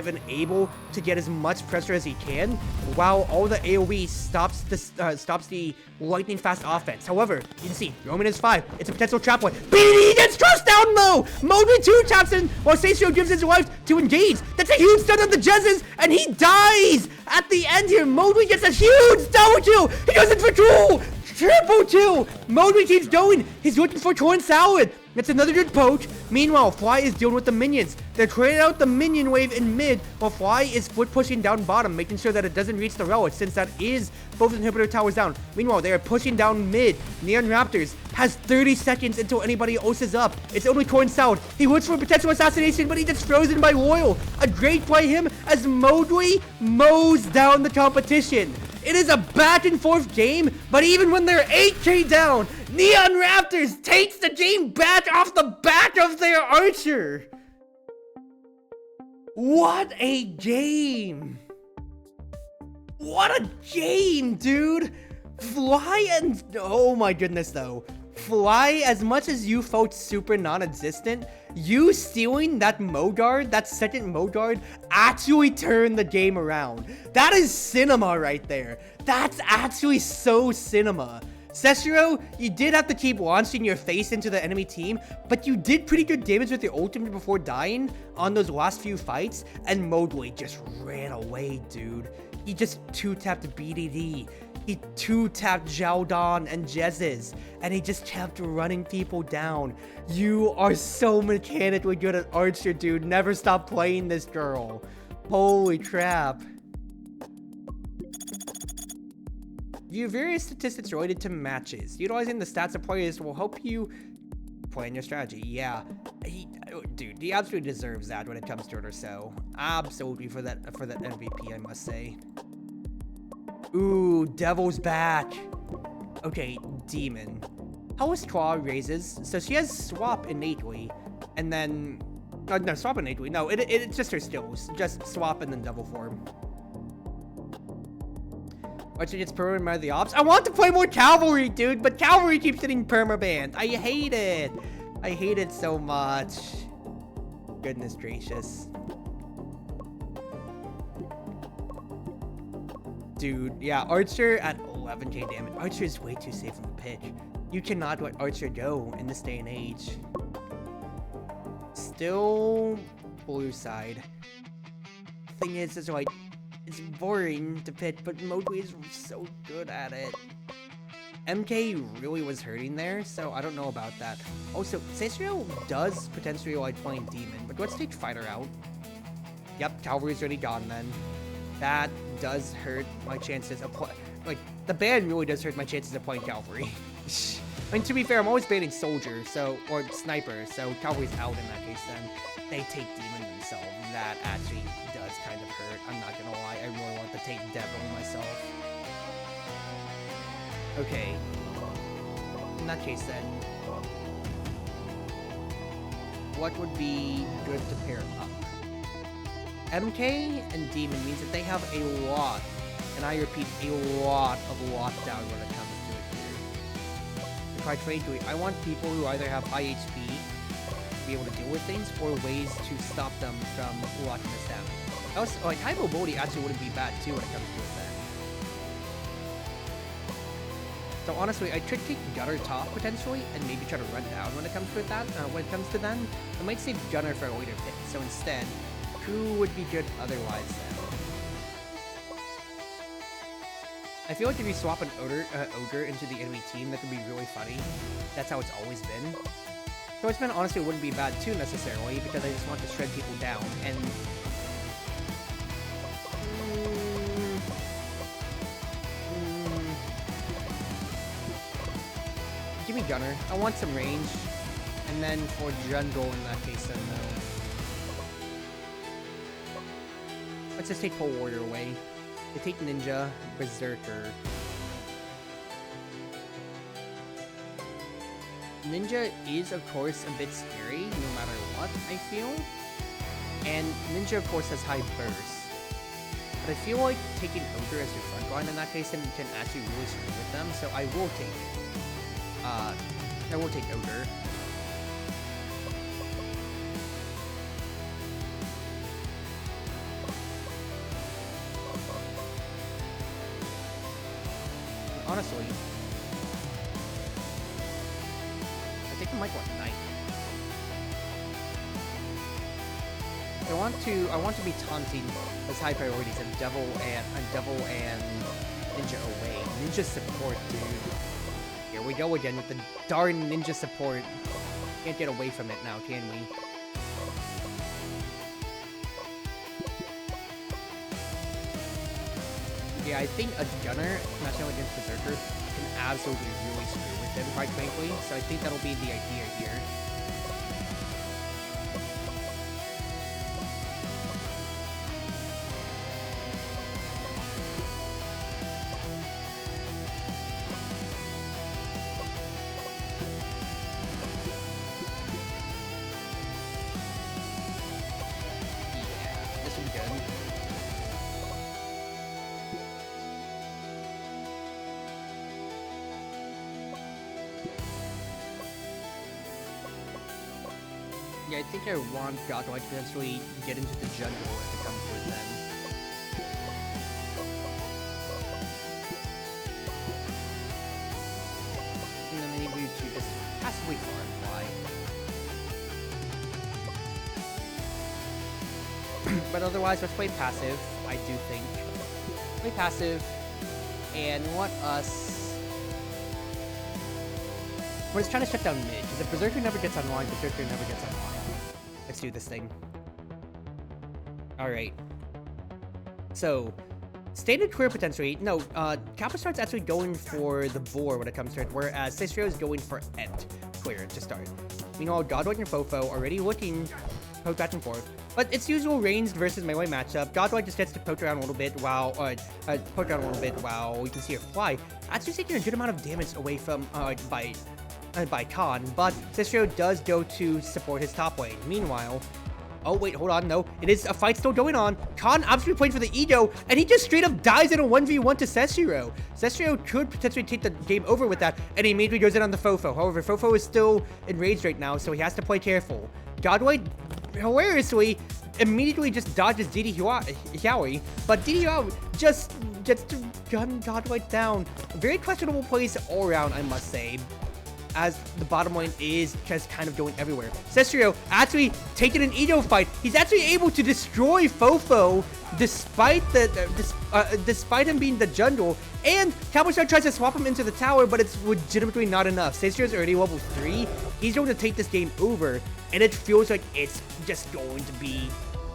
and able to get as much pressure as he can, while all the AoE stops the lightning fast offense. However, you can see Roman is 5. It's a potential trap one. BD gets trust down low. Modway 2 taps in while Sasio gives his life to engage. That's a huge stun on the Jezzes, and he dies at the end here. Modway gets a huge double kill. He goes in for triple kill. Modway keeps going. He's looking for corn salad. That's another good poke. Meanwhile, Fly is dealing with the minions. They're trading out the minion wave in mid, while Fly is foot pushing down bottom, making sure that it doesn't reach the relic, since that is both inhibitor towers down. Meanwhile, they are pushing down mid. Neon Raptors has 30 seconds until anybody else is up. It's only Corn South. He looks for a potential assassination, but he gets frozen by Loyal. A great play him as Modway mows down the competition. It is a back and forth game, but even when they're 8k down, Neon Raptors takes the game back off the back of their archer. What a game. What a game, dude. Fly and, oh my goodness though. Fly, as much as you felt super non-existent, you stealing that Mogard, that second Mogard, actually turned the game around. That is cinema right there. That's actually so cinema. Cesaro, you did have to keep launching your face into the enemy team, but you did pretty good damage with your ultimate before dying on those last few fights, and Modway just ran away, dude. He just 2-tapped BDD. He 2-tapped Xiaodong and Jezzes, and he just kept running people down. You are so mechanically good at Archer, dude. Never stop playing this girl. Holy crap. View various statistics related to matches. Utilizing the stats of players will help you plan your strategy. Yeah, dude, he absolutely deserves that when it comes to it or so. Absolutely for that MVP, I must say. Ooh, Devil's back. Okay, Demon. How is Claw raises? So she has Swap innately, and then no, Swap innately. No, it's just her skills. Just Swap and then Devil form. Archer gets perma by the ops. I want to play more Cavalry, dude, but Cavalry keeps getting perma-banned. I hate it. I hate it so much. Goodness gracious. Dude, yeah, Archer at 11k damage. Archer is way too safe in the pitch. You cannot let Archer go in this day and age. Still blue side. Thing is, it's like, it's boring to pitch, but Modway is so good at it. MK really was hurting there, so I don't know about that. Also, Sasrio does potentially like playing Demon, but let's take Fighter out. Yep, Cavalry's already gone then. That does hurt my chances of like, the ban really does hurt my chances of playing Cavalry. I mean, to be fair, I'm always banning Soldier, or Sniper, so Cavalry's out in that case then. They take Demon themselves. That actually does kind of hurt. I'm not gonna lie, I really want to take Devil myself. Okay. In that case then, what would be good to pair up? MK and Demon means that they have a lot, and I repeat, a lot of lockdown when it comes to it here. If I trade to it, I want people who either have high HP to be able to deal with things, or ways to stop them from locking us down. Also, like, high mobility actually wouldn't be bad too when it comes to it then. So honestly, I could take Gunner top potentially, and maybe try to run down when it comes to that. I might save Gunner for a later pick. So instead, who would be good otherwise then? I feel like if you swap an Ogre into the enemy team, that could be really funny. That's how it's always been. So it's been honestly wouldn't be bad too necessarily, because I just want to shred people down and. Give me Gunner. I want some range. And then for Jungle in that case then no. Let's just take Full Warrior away. They take Ninja, Berserker. Ninja is of course a bit scary no matter what, I feel. And Ninja, of course, has high burst. But I feel like taking Ogre as your front line in that case can actually really screw with them, so I will take Ogre. Honestly, I think I might want Knight. I want to be taunting as high priorities and Devil and Ninja away. Ninja support, dude. Here we go again with the darn Ninja support. Can't get away from it now, can we? Yeah, I think a Gunner matching up against Berserker can absolutely really screw with him, quite frankly. So I think that'll be the idea here. Yeah, this will be good. Yeah, I think I want Godlike to potentially get into the jungle if it comes to it then. And then maybe to just passively farm fly. But otherwise, let's play passive, I do think. Play passive, and let us... We're just trying to shut down mid, because if Berserker never gets online, Berserker never gets online. Let's do this thing. Alright. So, stated clear potentially. No, Capistar's actually going for the boar when it comes to it, whereas Cicero is going for Ent clear to start. Meanwhile, Godlike and Fofo already looking poke back and forth. But it's usual ranged versus melee matchup. Godlike just gets to poke around a little bit while you can see her fly. Actually taking a good amount of damage away from by Khan, but Cicero does go to support his top lane. Meanwhile, oh wait, hold on, no, it is a fight still going on. Khan absolutely playing for the ego, and he just straight up dies in a 1v1 to Cicero. Cicero could potentially take the game over with that, and he immediately goes in on the Fofo. However, Fofo is still enraged right now, so he has to play careful. Godlike, hilariously, immediately just dodges DD Hiawi, but DD Hiawi just gets to gun Godlike down. Very questionable plays all around, I must say, as the bottom lane is just kind of going everywhere. Cicero actually taking an ego fight. He's actually able to destroy Fofo despite despite him being the jungle. And Capistar tries to swap him into the tower, but it's legitimately not enough. Cicero's already level 3. He's going to take this game over, and it feels like it's just going to be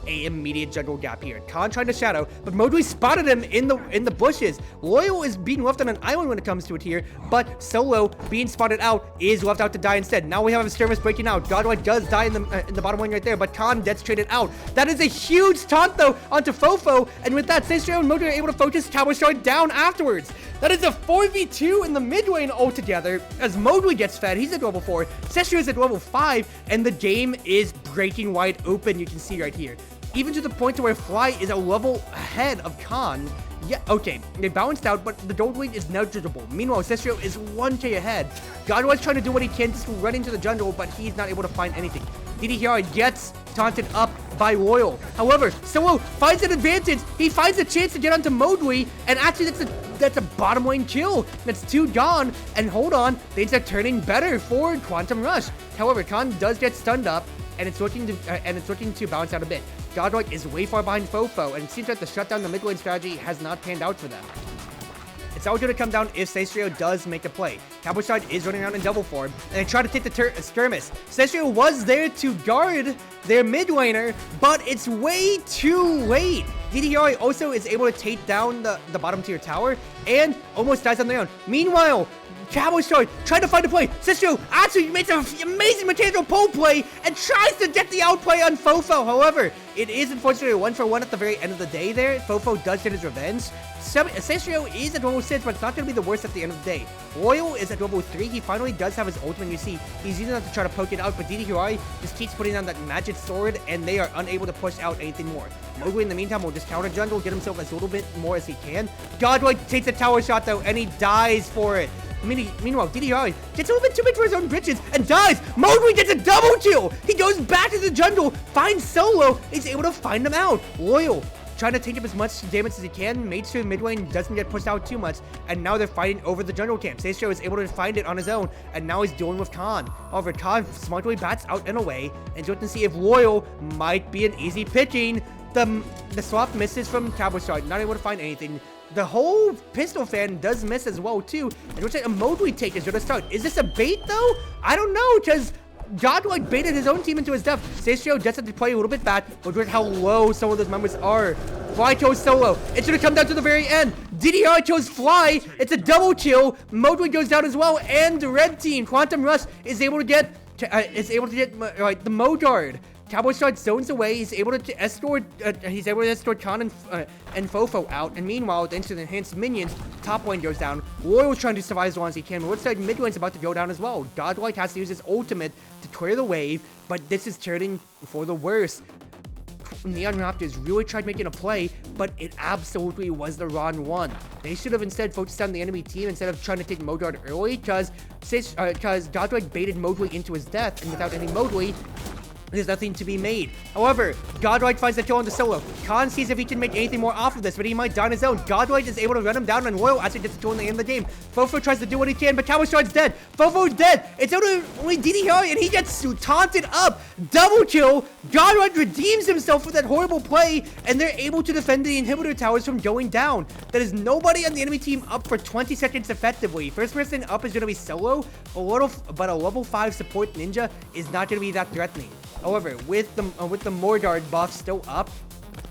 a immediate jungle gap here. Khan trying to shadow, but Modui spotted him in the bushes. Loyal is being left on an island when it comes to it here, but Solo being spotted out is left out to die instead. Now we have Sturmus breaking out. Godlike does die in the bottom lane right there, but Khan gets traded out. That is a huge taunt though onto Fofo, and with that, Cicero and Modui are able to focus Capistar down afterwards. That is a 4v2 in the mid lane altogether, as Modui gets fed. He's at level 4, Cicero is at level 5, and the game is breaking wide open, you can see right here. Even to the point to where Fly is a level ahead of Khan. Yeah, okay, they balanced out, but the gold lead is negligible. Meanwhile, Cicero is 1k ahead. Godwin's trying to do what he can just to run into the jungle, but he's not able to find anything. DD Hiawi gets taunted up by Loyal. However, Solo finds an advantage. He finds a chance to get onto Modui, and actually that's a bottom lane kill. That's 2 gone, and hold on, things are turning better for Quantum Rush. However, Khan does get stunned up, and it's looking to bounce out a bit. Godlike is way far behind Fofo, and it seems like the shutdown the mid lane strategy has not panned out for them. It's all going to come down if Cicero does make a play. Capistar is running around in double form, and they try to take the Sturmus. Cicero was there to guard their mid laner, but it's way too late. DD Hiawi also is able to take down the bottom tier tower, and almost dies on their own. Meanwhile, Capistar trying to find a play. Cicero actually makes an amazing mechanical pole play and tries to get the outplay on Fofo. However, It is unfortunately a 1-for-1 at the very end of the day there. Fofo does get his revenge. Sestrio is at level 6, but it's not going to be the worst at the end of the day. Royal is at level 3. He finally does have his ultimate. You see, he's using that to try to poke it out, but DD Hirai just keeps putting down that magic sword, and they are unable to push out anything more. Mogwai, in the meantime, will just counter jungle, get himself as little bit more as he can. Godroid takes a tower shot, though, and he dies for it. Meanwhile, DDR gets a little bit too big for his own britches and dies. Mogwai gets a double kill. He goes back to the jungle, finds Solo, is able to find him out. Loyal, trying to take up as much damage as he can. Maid to mid lane doesn't get pushed out too much, and now they're fighting over the jungle camp. Seistrio is able to find it on his own, and now he's dealing with Khan. However, Khan smartly bats out and away, and so to see if Loyal might be an easy picking. The swap misses from Cowboy Star, not able to find anything. The whole pistol fan does miss as well, too. And it looks like a Mogwai take is going to start. Is this a bait, though? I don't know, because Godlike baited his own team into his death. Seistrio does have to play a little bit back, but look at how low some of those members are. Fly chose Solo. It's going to come down to the very end. DDR chose Fly. It's a double kill. Mogwai goes down as well, and the red team, Quantum Rush, is able to get the Modard. Cowboy Star zones away. He's able to escort. Khan and Fofo out. And meanwhile, with the instant enhanced minions, top lane goes down. Royal's trying to survive as long as he can. But looks like mid lane's about to go down as well. Godlike has to use his ultimate to clear the wave, but this is turning for the worse. Neon Raptors really tried making a play, but it absolutely was the wrong one. They should have instead focused on the enemy team instead of trying to take Modard early, because Godlike baited Mogwai into his death, and without any Mogwai, there's nothing to be made. However, Godlike finds the kill on the Solo. Khan sees if he can make anything more off of this, but he might die on his own. Godlike is able to run him down, and Royal actually gets the kill in the end of the game. Fofo tries to do what he can, but Cowboy Star's dead. Fofo's dead. It's only DDR, and he gets taunted up. Double kill. Godlike redeems himself for that horrible play, and they're able to defend the inhibitor towers from going down. There is nobody on the enemy team up for 20 seconds effectively. First person up is going to be Solo, but a level 5 support ninja is not going to be that threatening. However, with the Mordard buff still up,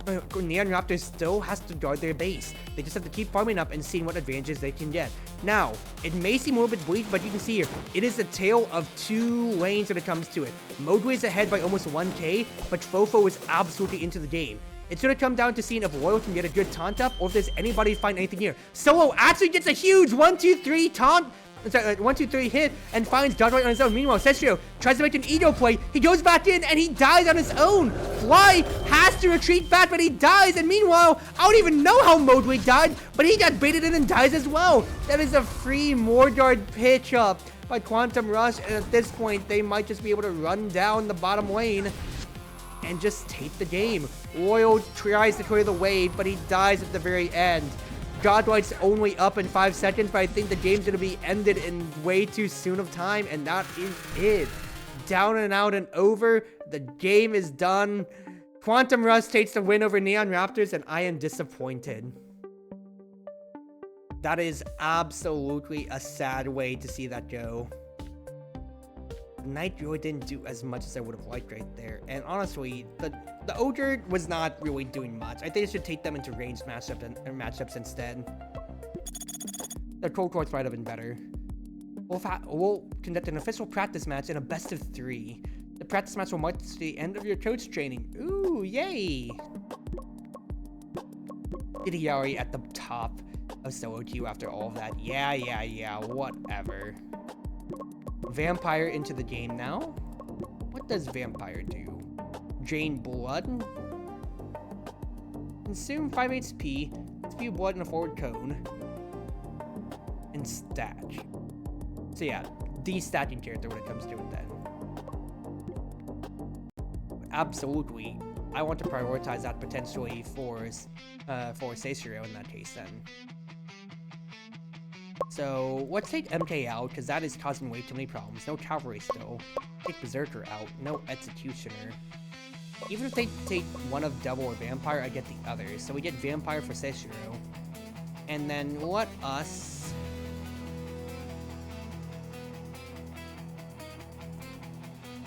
Neon Raptors still has to guard their base. They just have to keep farming up and seeing what advantages they can get. Now, it may seem a little bit weak, but you can see here, it is a tale of two lanes when it comes to it. Mogwai is ahead by almost 1k, but Fofo is absolutely into the game. It's going to come down to seeing if Royal can get a good taunt up, or if there's anybody to find anything here. Solo actually gets a huge 1-2-3 taunt. 1-2-3 hit and finds Godlike on his own. Meanwhile, Sestrio tries to make an ego play. He goes back in and he dies on his own. Fly has to retreat back, but he dies. And meanwhile, I don't even know how Mogwai died, but he got baited in and dies as well. That is a free Mordard pitch up by Quantum Rush. And at this point, they might just be able to run down the bottom lane and just take the game. Royal tries to clear the wave, but he dies at the very end. Godlike's only up in 5 seconds, but I think the game's going to be ended in way too soon of time, and that is it. Down and out and over. The game is done. Quantum Rush takes the win over Neon Raptors, and I am disappointed. That is absolutely a sad way to see that go. Knight really didn't do as much as I would have liked right there. And honestly, the Ogre was not really doing much. I think I should take them into ranged matchups instead. The Cold Courts might have been better. We'll conduct an official practice match in a best of 3. The practice match will mark the end of your coach training. Ooh, yay! Idiari at the top of solo queue after all of that. Yeah, whatever. Vampire into the game now. What does Vampire do? Drain blood? Consume 5 HP, spew blood in a forward cone, and stack. So yeah, de-stacking character when it comes to it then. Absolutely, I want to prioritize that potentially for Seistrio in that case then. So, let's take MK out, because that is causing way too many problems. No Cavalry still. Take Berserker out. No Executioner. Even if they take one of Devil or Vampire, I get the other. So we get Vampire for Seishiro. And then let us...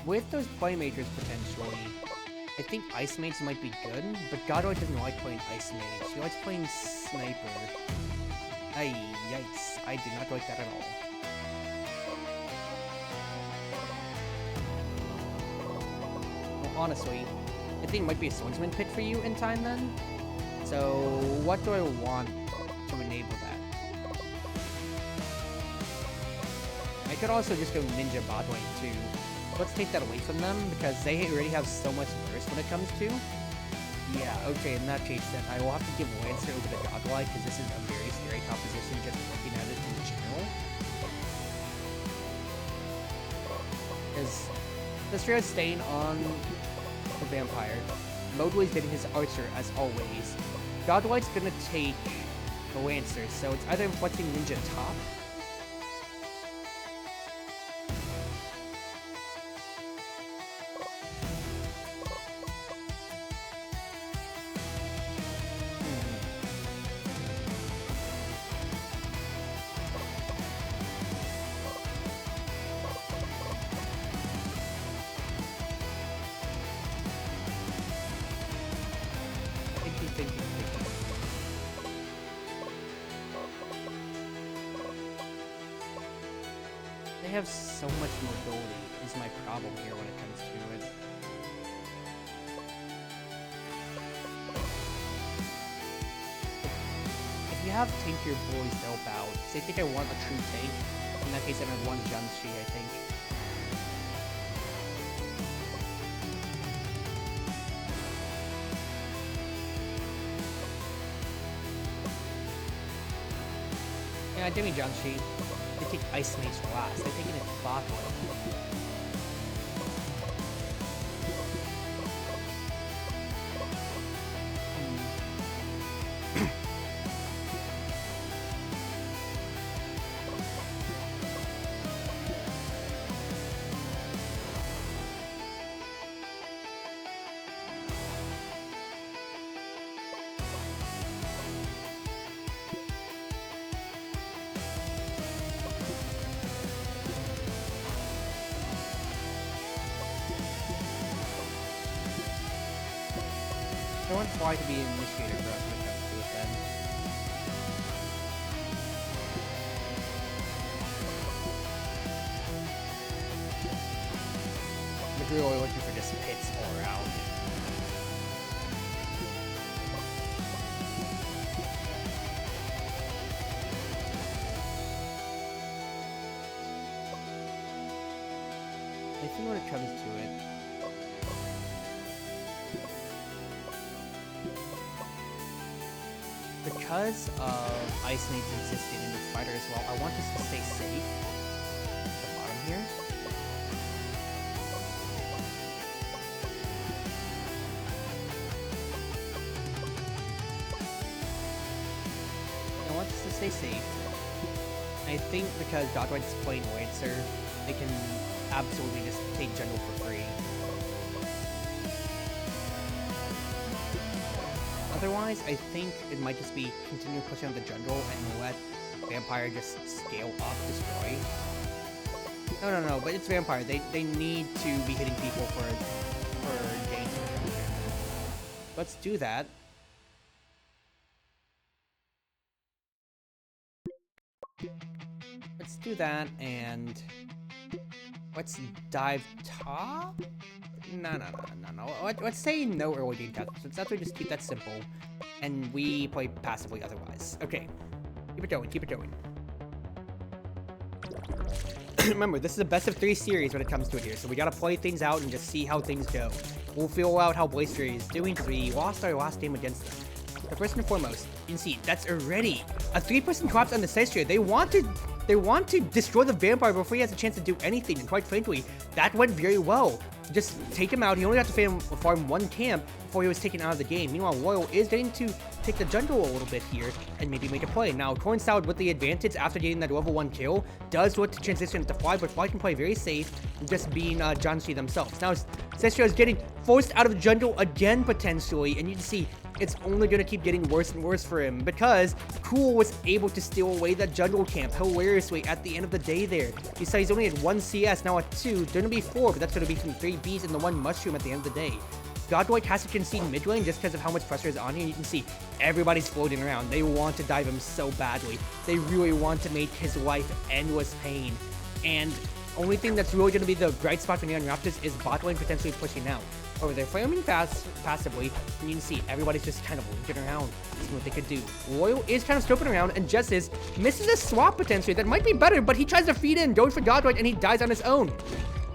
with those Playmakers potentially, I think Ice Mages might be good, but Godroid doesn't like playing Ice Mage. He likes playing Sniper. Ay, yikes. I do not like that at all. Well, honestly, I think it might be a swordsman pit for you in time then. So what do I want to enable that? I could also just go ninja bot lane too. Let's take that away from them because they already have so much burst when it comes to. Yeah, okay, in that case then I will have to give Lancer over to Godlike because this is a very scary composition just looking at it in general. Because Testrio's staying on the Vampire. Modway's getting his Archer as always. Godlike's gonna take the Lancer, so it's either inflecting Ninja top. They have so much mobility is my problem here when it comes to it. If you have tank your boys to help out, say I think I want a true tank. In that case I would want Janshi, I think. Yeah, give me Janshi. They take Ice Mage last. They're taking it bot lane. I want Fly to be an initiator for us when it comes to it then. Like we're really looking for just pits all around. I think when it comes to it, because of Ice Mage existing in this fighter as well, I want us to stay safe at the bottom here. I want us to stay safe. I think because Godwite's playing Lancer, they can absolutely just take jungle for free. Otherwise, I think it might just be continue pushing on the jungle and let Vampire just scale up, destroy. No, but it's Vampire. They need to be hitting people for gains. Let's do that. Let's do that, and let's dive top? No. Let's say no early game test. So that's why we just keep that simple, and we play passively otherwise. Okay, keep it going. Remember, this is a best of 3 series when it comes to it here, so we gotta play things out and just see how things go. We'll feel out how Blaze Fury is doing because we lost our last game against them. But first and foremost, you can see that's already a 3% collapse on the Cestria. They want to destroy the Vampire before he has a chance to do anything, and quite frankly, that went very well. Just take him out. He only had to farm 1 camp before he was taken out of the game. Meanwhile, Royal is getting to take the jungle a little bit here and maybe make a play. Now, coincided with the advantage after getting that level 1 kill, does look to transition into Fly, but Fly can play very safe, just being Janshi themselves. Now, Cestria is getting forced out of the jungle again, potentially, and you can see it's only going to keep getting worse and worse for him because Cool was able to steal away that jungle camp hilariously at the end of the day there. You saw he's only at 1 CS, now at 2. They're going to be 4, but that's going to be from 3 Bs and the 1 mushroom at the end of the day. Godlike has to concede mid lane just because of how much pressure is on him. You can see everybody's floating around. They want to dive him so badly. They really want to make his life endless pain. And only thing that's really going to be the bright spot for Neon Raptors is bot lane potentially pushing out. Over there, farming passively, and you can see everybody's just kind of looking around, seeing what they could do. Royal is kind of scoping around, and Justice misses a swap potentially that might be better, but he tries to feed in, goes for dodge right, and he dies on his own.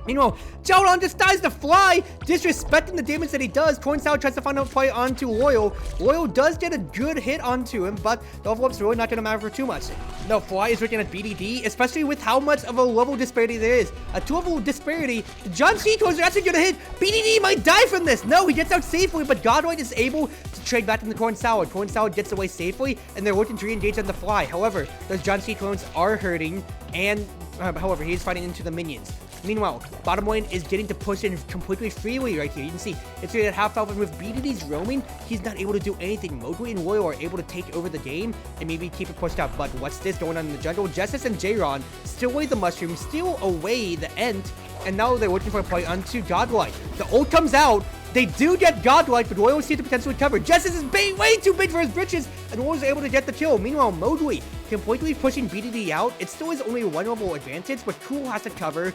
Meanwhile, Jaldon just dies to fly, disrespecting the damage that he does. Cornsal tries to find a play onto Loyal. Loyal does get a good hit onto him, but the level up's really not going to matter for too much. No, Fly is looking at BDD, especially with how much of a level disparity there is. A 2-level disparity. John C. are actually going to hit. BDD might die from this. No, he gets out safely, but Godroid is able to trade back in the Corn Salad. Corn Salad gets away safely, and they're looking to re-engage on the Fly. However, those John C. clones are hurting, and however, he is fighting into the minions. Meanwhile, bottom lane is getting to push in completely freely right here. You can see it's really at half health, and with BDD's roaming, he's not able to do anything. Mowgli and Royal are able to take over the game and maybe keep it pushed out. But what's this going on in the jungle? Justice and J-Ron still away the mushroom, still away the Ent, and now they're looking for a play onto Godlight. The ult comes out. They do get Godlight, but Royal sees the potential to cover. Justice is way too big for his britches, and Royal is able to get the kill. Meanwhile, Mowgli completely pushing BDD out. It still is only a 1-level advantage, but Cool has to cover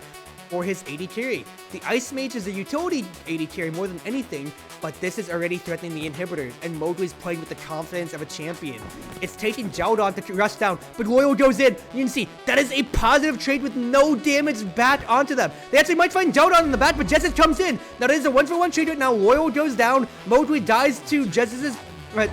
for his AD carry. The Ice Mage is a utility AD carry more than anything, but this is already threatening the inhibitors, and Mowgli's playing with the confidence of a champion. It's taking Jaldon to rush down, but Royal goes in. You can see that is a positive trade with no damage back onto them. They actually might find Jaldon in the back, but Justice comes in. Now, that is a 1-for-1 trade right now. Royal goes down. Mowgli dies to Justice's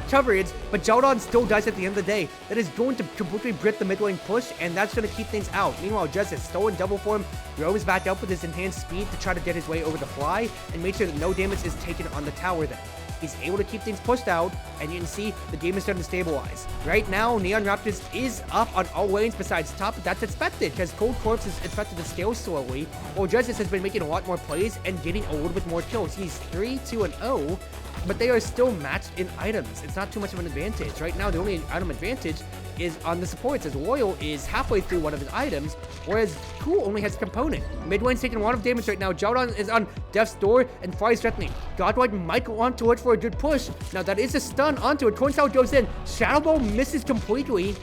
coverage, but Jaldon still dies at the end of the day. That is going to completely brick the mid lane push, and that's going to keep things out. Meanwhile, Justice, still in double form, roams back up with his enhanced speed to try to get his way over the Fly and make sure that no damage is taken on the tower then. He's able to keep things pushed out, and you can see the game is starting to stabilize. Right now, Neon Raptors is up on all lanes besides top, but that's expected because Cold Corpse is expected to scale slowly, while Justice has been making a lot more plays and getting a little bit more kills. He's 3-2-0, but they are still matched in items. It's not too much of an advantage. Right now, the only item advantage is on the supports, as Royal is halfway through one of his items, whereas Cool only has component. Mid lane's taking a lot of damage right now. Jaldon is on Death's Door, and Fly is threatening. Godwide might want to look for a good push. Now, that is a stun onto it. Cornsal goes in. Shadow Ball misses completely.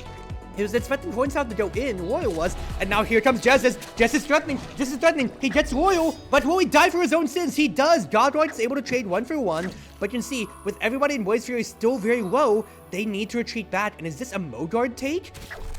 He was expecting Cornsal to go in, Royal was, and now here comes Justice. Justice threatening. He gets Royal, but will he die for his own sins? He does. Godroid is able to trade 1-for-1, but you can see, with everybody in Blaze Fury still very low, they need to retreat back. And is this a Mogard take?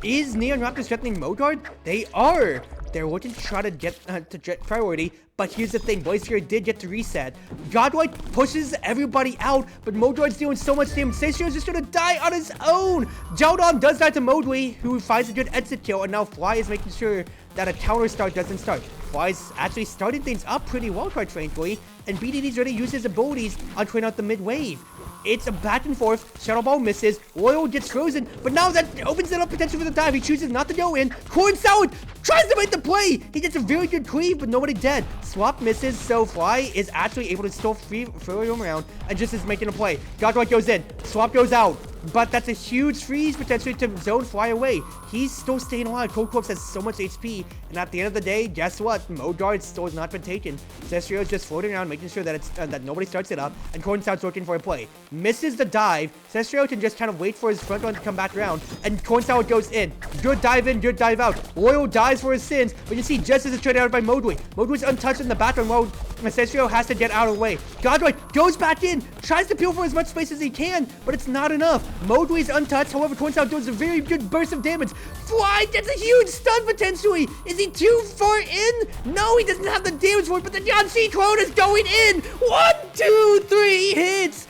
Is Neon Raptors threatening Mogard? They are. They're looking to try to get priority, but here's the thing, Blaze Fury did get to reset. Godlight pushes everybody out, but Modroid's doing so much damage. Seishiro's just gonna die on his own. Jaldon does die to Mowgli, who finds a good exit kill, and now Fly is making sure that a counter start doesn't start. Fly's actually starting things up pretty well, quite frankly, and BDD's already used his abilities on clearing out the mid wave. It's a back and forth. Shadow Ball misses. Royal gets frozen, but now that opens it up potentially for the dive. He chooses not to go in. Corn Salad tries to make the play. He gets a very good cleave, but nobody dead. Swap misses, so Fly is actually able to still throw him around and just is making a play. Godroid goes in. Swap goes out. But that's a huge freeze potentially to zone Fly away. He's still staying alive. Cold Corpse has so much HP, and at the end of the day, guess what? Modard still has not been taken. Cestrio is just floating around, making sure that it's that nobody starts it up, and Corn Sal's looking for a play. Misses the dive. Cestrio can just kind of wait for his front run to come back around, and Corn Sal goes in. Good dive in, good dive out. Royal dies for his sins, but you see Justice is traded out by Mowgli. Mowgli's untouched in the background while Cestrio has to get out of the way. Godroid goes back in, tries to peel for as much space as he can, but it's not enough. Mowgli is untouched, however, Corn Sal does a very good burst of damage. Fly gets a huge stun potentially. Is he too far in? No, he doesn't have the damage for it, but the John C. clone is going in. 1, 2, 3 hits.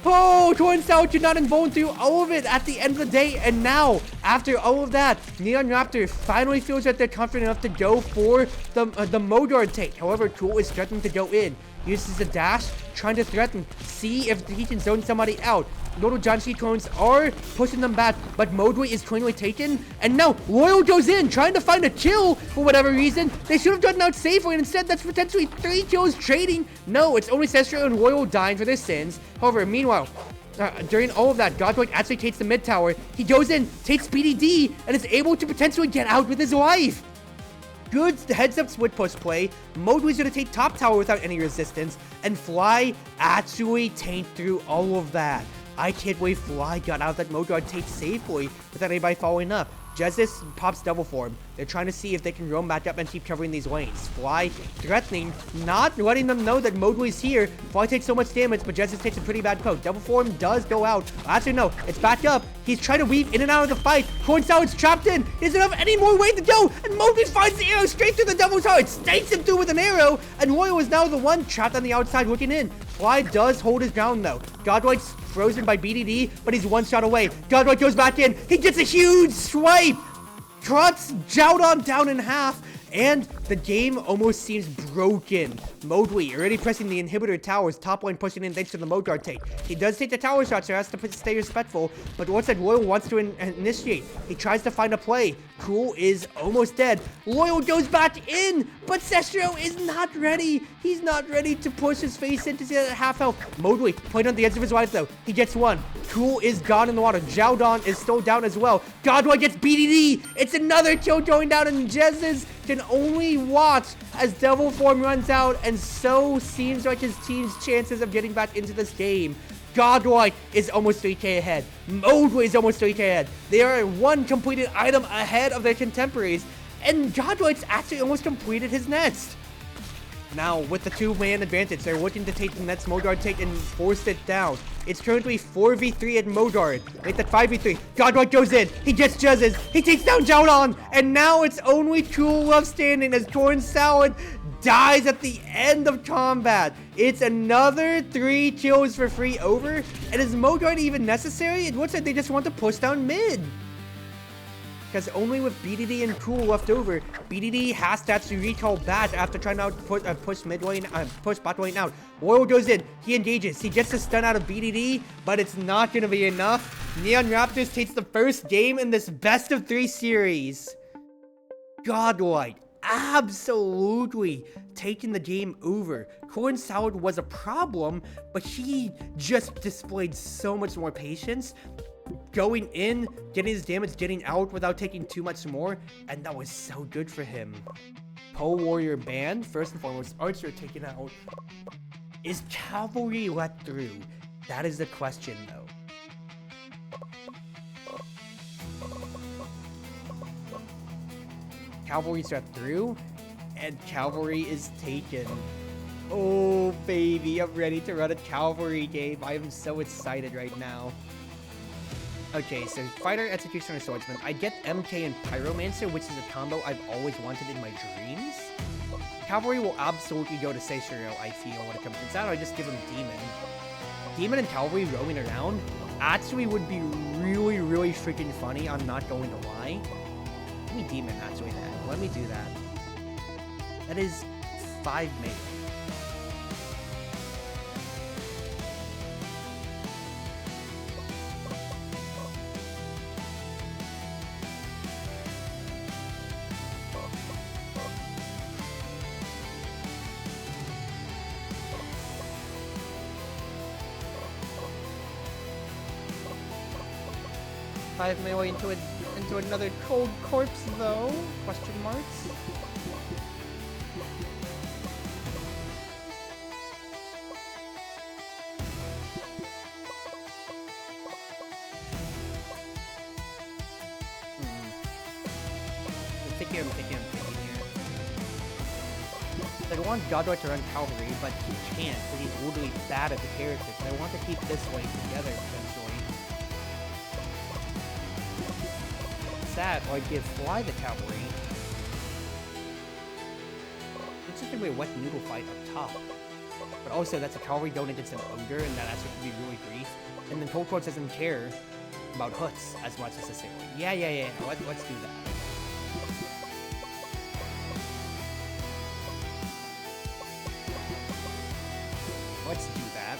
Oh, Corn Sal could not invuln through all of it at the end of the day, and now, after all of that, Neon Raptor finally feels that they're confident enough to go for the Modard take. However, Tool is threatening to go in. Uses a dash, trying to threaten, see if he can zone somebody out. Little John C. clones are pushing them back, but Mowgli is cleanly taken, and now Royal goes in, trying to find a kill for whatever reason. They should have gotten out safely, and instead that's potentially 3 kills trading. No, it's only Cestrio and Royal dying for their sins. However, meanwhile, during all of that, Godroid actually takes the mid tower. He goes in, takes BDD, and is able to potentially get out with his life. Good heads-up split push play. Mowgli's gonna take top tower without any resistance, and Fly actually tanked through all of that. I can't believe Fly got out that Modard take safely without anybody following up. Jesus pops double form. They're trying to see if they can roam back up and keep covering these lanes. Fly threatening, not letting them know that Modway's here. Fly takes so much damage, but Jesus takes a pretty bad poke. Double form does go out. Actually, no, it's back up. He's trying to weave in and out of the fight. Corn Salad is trapped in. He doesn't have any more way to go. And Modway finds the arrow straight through the Devil's Heart. Stakes him through with an arrow. And Royal is now the one trapped on the outside looking in. Fly does hold his ground though. Godwhite's frozen by BDD, but he's one shot away. Godwhite goes back in. He gets a huge swipe. Cuts Joudon down in half. And the game almost seems broken. Modway already pressing the inhibitor towers, top line pushing in thanks to the mode guard take. He does take the tower shot, so he has to stay respectful, but once that Loyal wants to initiate, he tries to find a play. Cool is almost dead. Loyal goes back in, but Sestro is not ready. He's not ready to push his face into the half health. Modway playing on the edge of his life though. He gets one. Cool is gone in the water. Joudon is still down as well. Godwhite gets BDD. It's another kill going down, and Jez's can only watch as Devil Form runs out, and so seems like his team's chances of getting back into this game. Godwhite is almost 3k ahead. Modway is almost 3k ahead. They are one completed item ahead of their contemporaries, and Godwhite's actually almost completed his nest. Now, with the 2-man advantage, they're looking to take the next Modguard take and force it down. It's currently 4v3 at Modguard. Make that 5v3. Godwhite goes in. He gets Jez's. He takes down Joudon. And now it's only Cool Love standing as Corn Salad dies at the end of combat. It's another 3 kills for free over. And is Modguard even necessary? It looks like they just want to push down mid. Because only with BDD and Cool left over, BDD has to actually recall back after trying to push mid lane, push bot lane out. Royal goes in, he engages, he gets the stun out of BDD, but it's not going to be enough. Neon Raptors takes the first game in this best of 3 series. Godwhite absolutely taking the game over. Corn Salad was a problem, but he just displayed so much more patience. Going in, getting his damage, getting out without taking too much more, and that was so good for him. Pole Warrior banned, first and foremost, Archer taken out. Is Cavalry let through? That is the question, though. Cavalry's let through, and Cavalry is taken. Oh, baby, I'm ready to run a Cavalry game. I am so excited right now. Okay, so Fighter, Executioner, Swordsman. I get MK and Pyromancer, which is a combo I've always wanted in my dreams. Cavalry will absolutely go to Seishiro, I feel, when it comes to that. I just give him Demon. Demon and Cavalry roaming around actually would be really, really freaking funny. I'm not going to lie. Let me Demon, actually, then. Let me do that. That is 5 Maid. Five melee into another cold corpse though? Question marks. I'm thinking here. Like, I want Godwhite to run Cavalry, but he can't because he's literally bad at the characters. And I want to keep this lane together potentially. That, or I'd give Fly the Cavalry. It's just gonna be a wet noodle fight up top. But also, that's a Cavalry going against an Ogre, and that actually could be really brief. And then Cold Quartz doesn't care about Hoots as much necessarily. Yeah. Let's do that. Let's do that.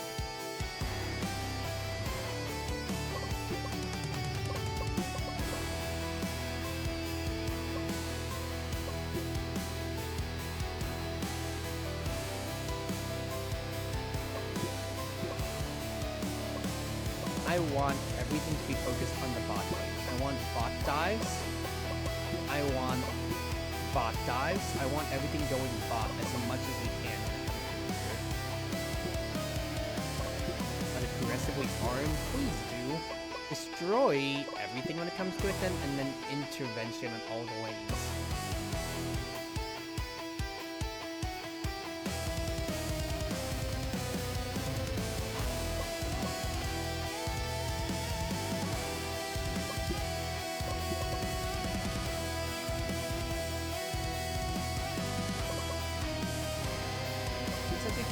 I want everything to be focused on the bot lane. I want bot dives. I want everything going bot as much as we can. But aggressively farm, please do. destroy everything when it comes to it then, and then intervention in all the ways.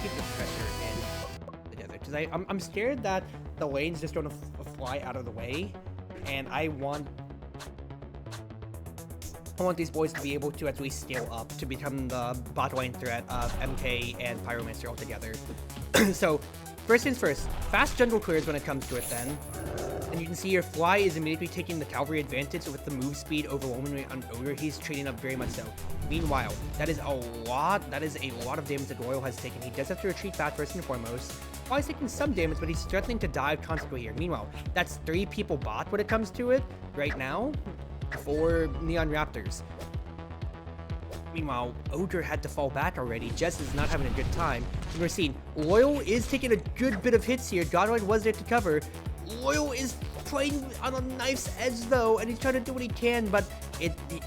Keep the pressure in the desert, because I'm scared that the lane's just going to fly out of the way, and I want these boys to be able to at least scale up to become the bot lane threat of MK and Pyromancer altogether. So first things first, fast jungle clears when it comes to it then. And you can see here, Fly is immediately taking the cavalry advantage with the move speed overwhelmingly on Ogre. He's trading up very much so. Meanwhile, that is a lot of damage that Royal has taken. He does have to retreat back first and foremost. Fly's taking some damage, but he's threatening to dive constantly here. Meanwhile, that's 3 people bot when it comes to it right now for Neon Raptors. Meanwhile, Ogre had to fall back already. Jess is not having a good time. And we're seeing Loyal is taking a good bit of hits here. Godwin was there to cover. Loyal is playing on a knife's edge though, and he's trying to do what he can, but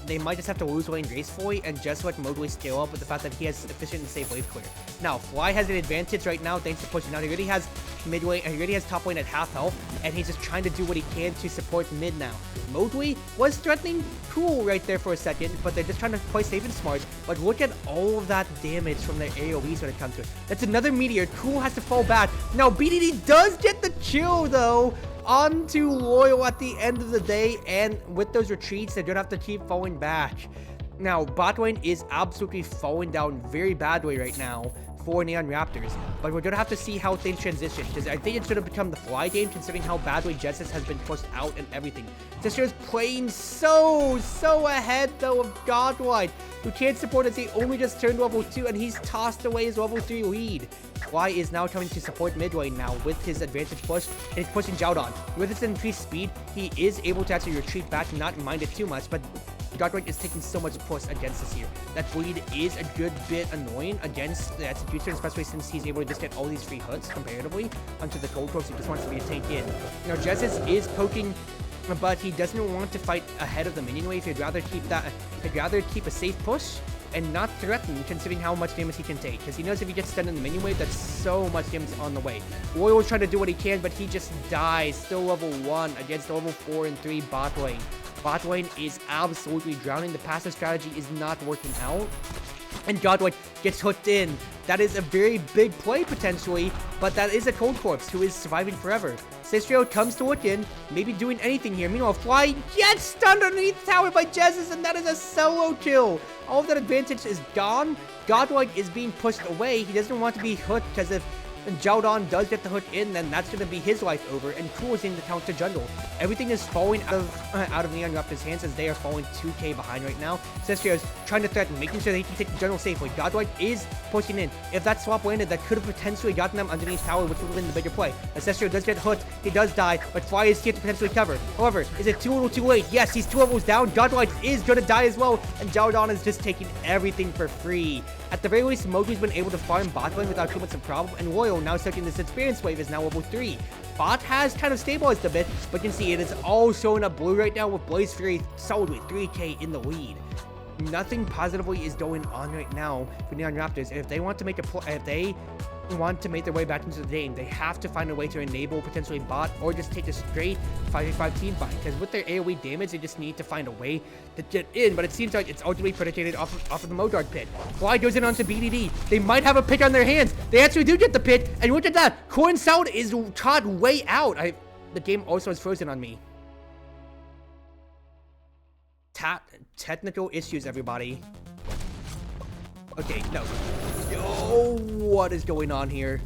they might just have to lose lane gracefully and just let Mowgli scale up with the fact that he has efficient and safe wave clear. Now, Fly has an advantage right now thanks to pushing out. He already has mid lane, he already has top lane at half health, and he's just trying to do what he can to support mid now. Mowgli was threatening cool right there for a second, but they're just trying to play safe and smart. But look at all of that damage from their AoEs when it comes to it. That's another meteor. Cool has to fall back. Now, BDD does get the chill though onto Loyal at the end of the day, and with those retreats, they don't have to keep falling back. Now, bot lane is absolutely falling down very badly right now for Neon Raptors, but we're gonna have to see how things transition, because I think it's gonna become the Fly game considering how badly Jessis has been pushed out and everything. Sister's playing so ahead though of Godwide, who can't support as he only just turned level 2 and he's tossed away his level 3 lead. Fly is now coming to support mid lane now with his advantage push, and he's pushing Jaudon. With his increased speed, he is able to actually retreat back and not mind it too much, but Godwin is taking so much push against this here. That bleed is a good bit annoying against the execution, especially since he's able to just get all these free hooks comparatively onto the Gold Corpse who just wants to be a tank in. Now, Jessis is poking, but he doesn't want to fight ahead of them anyway. He'd rather keep a safe push and not threaten, considering how much damage he can take, because he knows if he gets stunned in the minion wave, that's so much damage on the way. Royal is trying to do what he can, but he just dies, still level 1 against level 4 and 3 bot lane. Bot lane is absolutely drowning. The passive strategy is not working out, and Godwin gets hooked in. That is a very big play potentially, but that is a Cold Corpse who is surviving forever. Sistrio comes to look in, maybe doing anything here. Meanwhile, Fly gets stunned underneath the tower by Jessis, and that is a solo kill. All of that advantage is gone. Godwin is being pushed away. He doesn't want to be hooked, because if Jaudon does get the hook in, then that's going to be his life over, and Cool is in the counter jungle. Everything is falling out of Neon Raptor's hands as they are falling 2k behind right now. Cestrio is trying to threaten, making sure that he can take the jungle safely. Godwine is pushing in. If that swap landed, that could have potentially gotten them underneath tower, which would have been the bigger play. As Cestrio does get hooked, he does die, but Fly is here to potentially cover. However, is it too little too late? Yes, he's 2 levels down. Godwine is going to die as well, and Jaudon is just taking everything for free. At the very least, Moji's been able to farm bot lane without too much of a problem, and Loyal, now taking this experience wave, is now level 3. Bot has kind of stabilized a bit, but you can see it is all showing up blue right now with Blaze Fury solidly 3k in the lead. Nothing positively is going on right now for Neon Raptors. If they want to make their way back into the game, they have to find a way to enable potentially bot or just take a straight 5v5 team fight, because with their AoE damage, they just need to find a way to get in, but it seems like it's ultimately predicated off of the Modard pit. Fly goes in onto BDD. They might have a pick on their hands. They actually do get the pick, and look at that. Corn Salad is caught way out. The game also is frozen on me. Technical issues, everybody. Okay, no. Oh, what is going on here?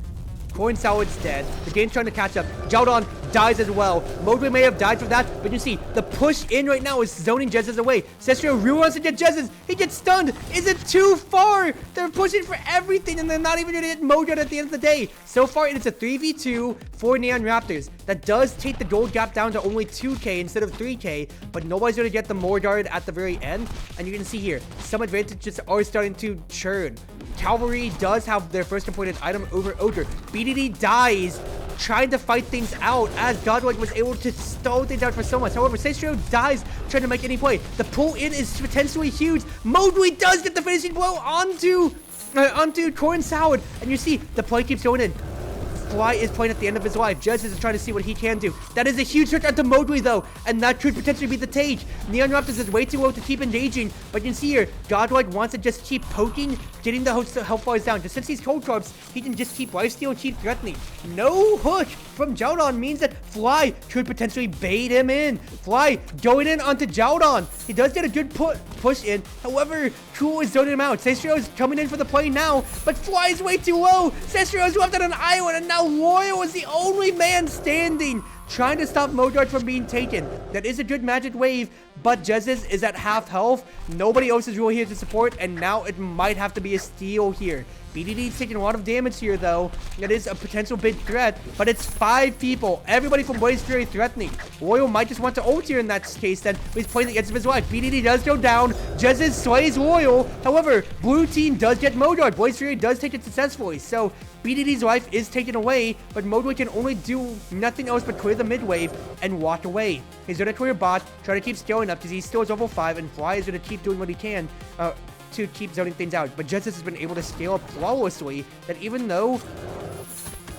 Corn Salad's dead. The game's trying to catch up. Jaudon dies as well. Mowgli may have died from that, but you see, the push in right now is zoning Jessis away. Cestrio really wants to get Jessis. He gets stunned. Is it too far? They're pushing for everything, and they're not even going to hit Modard at the end of the day. So far, it's a 3v2 for Neon Raptors. That does take the gold gap down to only 2k instead of 3k, but nobody's going to get the Modard at the very end. And you can see here, some advantages are starting to churn. Cavalry does have their first completed item over Ogre. BDD dies. trying to fight things out as Godwike was able to stall things out for so much. However, Sestrio dies trying to make any play. The pull in is potentially huge. Modway does get the finishing blow onto Corn Salad, and you see the play keeps going in. Fly is playing at the end of his life. Judge is trying to see what he can do. That is a huge hit onto Modway though, and that could potentially be the Tage. Neon Raptors is way too low to keep engaging, but you can see here, Godwike wants to just keep poking, getting the health bars down. Just since he's cold corpse, he can just keep lifesteal and keep threatening. No hook from Jowdon means that Fly could potentially bait him in. Fly going in onto Jowdon. He does get a good push in. However, Cool is zoning him out. Sestrio is coming in for the play now, but Fly is way too low. Sestrio is left on an island, and now Loyal is the only man standing, trying to stop Modard from being taken. That is a good magic wave, but Jez's is at half health. Nobody else is really here to support, and now it might have to be a steal here. BDD is taking a lot of damage here, though. That is a potential big threat, but it's 5 people. Everybody from Blaze Fury threatening. Loyal might just want to ult here in that case, then. He's playing the edge of his life. BDD does go down. Jez's slays Loyal. However, blue team does get Modard. Blaze Fury does take it successfully, so BDD's life is taken away, but Modway can only do nothing else but clear the mid wave and walk away. He's gonna clear bot, try to keep scaling up because he still is level 5, and Fly is gonna keep doing what he can to keep zoning things out. But Justice has been able to scale up flawlessly, that even though...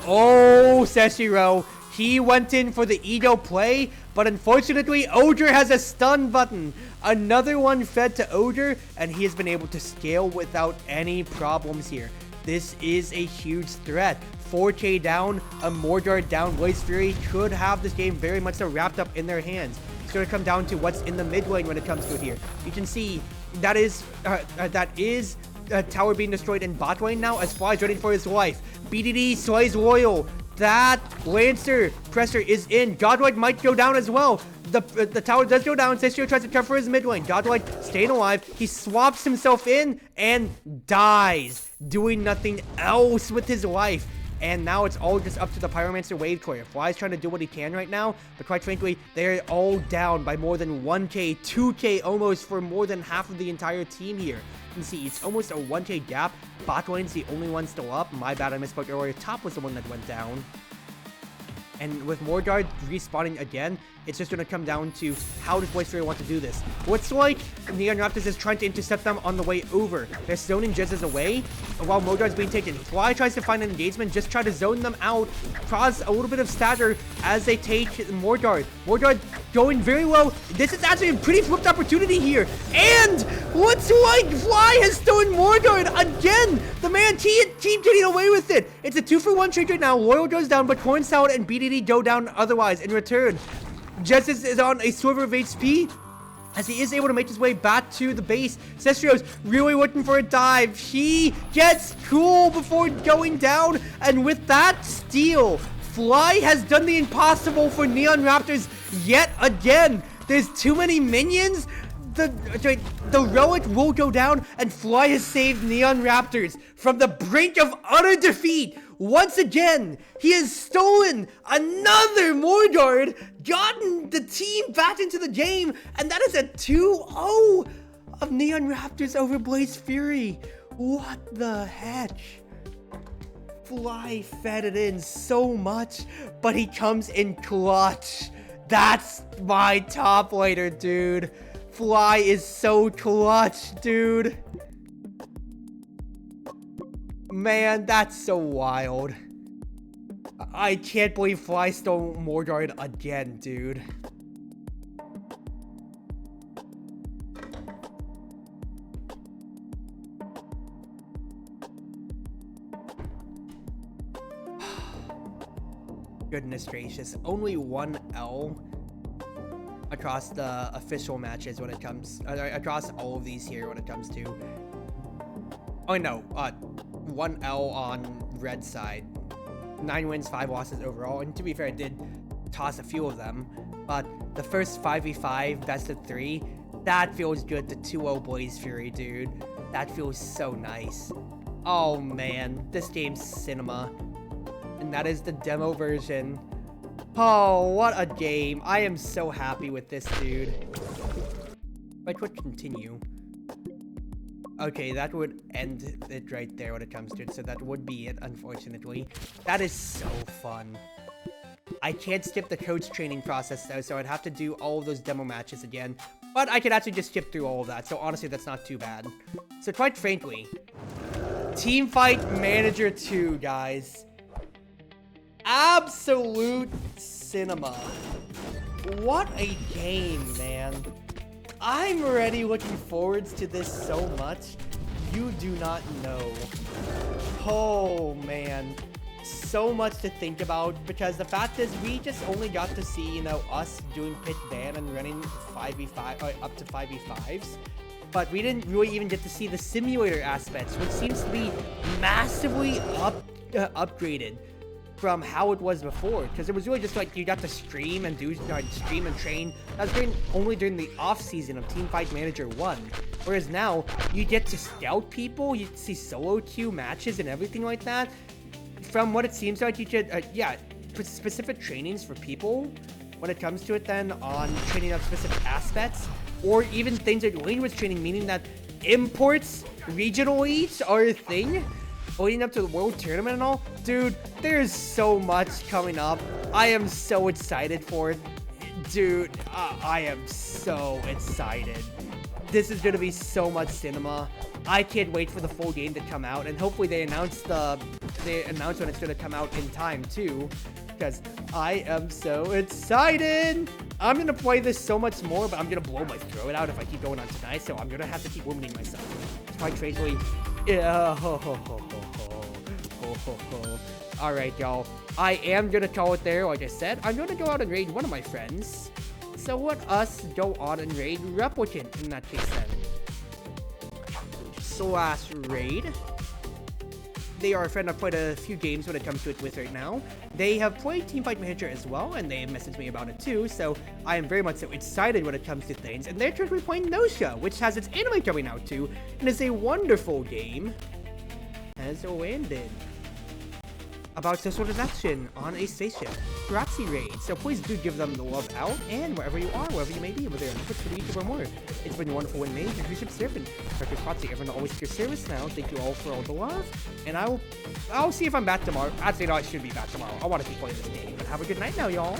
Oh, Seshiro, he went in for the Edo play, but unfortunately, Odor has a stun button. Another one fed to Odor, and he has been able to scale without any problems here. This is a huge threat. 4K down, a Mordor down. Blaze Fury could have this game very much so wrapped up in their hands. It's going to come down to what's in the mid lane when it comes to it here. You can see that is tower being destroyed in bot lane now as Fly's running for his life. BDD slays Loyal. That Lancer pressure is in. Godwike might go down as well. The tower does go down. Sestrio tries to cover his mid lane. Godwike staying alive. He swaps himself in and dies, doing nothing else with his life. And now it's all just up to the Pyromancer wave clear. Fly's trying to do what he can right now, but quite frankly, they're all down by more than 1K, 2K almost for more than half of the entire team here. You can see it's almost a 1K gap. Bot lane's the only one still up. My bad, I misspoke earlier. Top was the one that went down. And with Mordard respawning again, it's just going to come down to how does Blaze Fury want to do this. Looks like Neon Raptors is trying to intercept them on the way over. They're zoning Jez's away while Mordard's being taken. Fly tries to find an engagement, just try to zone them out, cause a little bit of stagger as they take Mordard. Mordard going very low. This is actually a pretty flipped opportunity here. And looks like Fly has stolen Mordard again. The man keep getting away with it. It's a 2-for-1 trade right now. Loyal goes down, but Corn Salad and BDD go down otherwise in return. Justice is on a sliver of HP as he is able to make his way back to the base. Sestrio's really looking for a dive. He gets Cool before going down, and with that steal, Fly has done the impossible for Neon Raptors yet again. There's too many minions. The relic will go down, and Fly has saved Neon Raptors from the brink of utter defeat. Once again, he has stolen another Mordard, gotten the team back into the game, and that is a 2-0 of Neon Raptors over Blaze Fury. What the heck? Fly fed it in so much, but he comes in clutch. That's my top laner, dude. Fly is so clutch, dude. Man, that's so wild. I can't believe Fly stole Mordard again, dude. Goodness gracious. Only 1 L across the official matches when it comes... across all of these here when it comes to... Oh, no. 1 L on red side. 9 wins, 5 losses overall. And to be fair, I did toss a few of them. But the first 5v5, best of 3, that feels good. The 2-0 Blaze Fury, dude. That feels so nice. Oh, man. This game's cinema. And that is the demo version. Oh, what a game. I am so happy with this, dude. If I could continue. Okay, that would end it right there when it comes to it, so that would be it, unfortunately. That is so fun. I can't skip the coach training process though, so I'd have to do all of those demo matches again. But I could actually just skip through all of that, so honestly, that's not too bad. So quite frankly, Teamfight Manager 2, guys. Absolute cinema. What a game, man. I'm already looking forward to this so much. You do not know. Oh, man. So much to think about, because the fact is we just only got to see, you know, us doing pit ban and running 5v5 up to 5v5s, but we didn't really even get to see the simulator aspects, which seems to be massively upgraded from how it was before, because it was really just like you got to stream and stream and train. That was only during the off season of Teamfight Manager 1, whereas now you get to scout people, you get to see solo queue matches and everything like that. From what it seems like, you could, specific trainings for people when it comes to it then on training up specific aspects, or even things like language training, meaning that imports regionally are a thing, leading up to the world tournament and all. Dude, there's so much coming up. I am so excited for it. Dude, I am so excited. This is going to be so much cinema. I can't wait for the full game to come out, and hopefully they announce when it's going to come out in time too, because I am so excited. I'm going to play this so much more, but I'm going to blow my throat out if I keep going on tonight, so I'm going to have to keep limiting myself. Quite frankly, yeah. Alright, y'all. I am going to call it there. Like I said, I'm going to go out and raid one of my friends. So let us go on and raid Replicant in that case then. /raid. They are a friend I've played a few games when it comes to it with right now. They have played Teamfight Manager as well, and they have messaged me about it too, so I am very much so excited when it comes to things. And they're currently playing Nosha, which has its anime coming out too, and is a wonderful game. Has landed about social deduction on a spaceship. Proxy raid, so please do give them the love out, and wherever you are, wherever you may be, whether you're on Twitch, for the YouTube, or more. It's been Wonderful Wind Mage, and Cruz Ship Captain. Chartreuse Proxy, everyone always your service now. Thank you all for all the love, and I'll see if I'm back tomorrow. Actually, no, I should be back tomorrow. I want to keep playing this game, but have a good night now, y'all.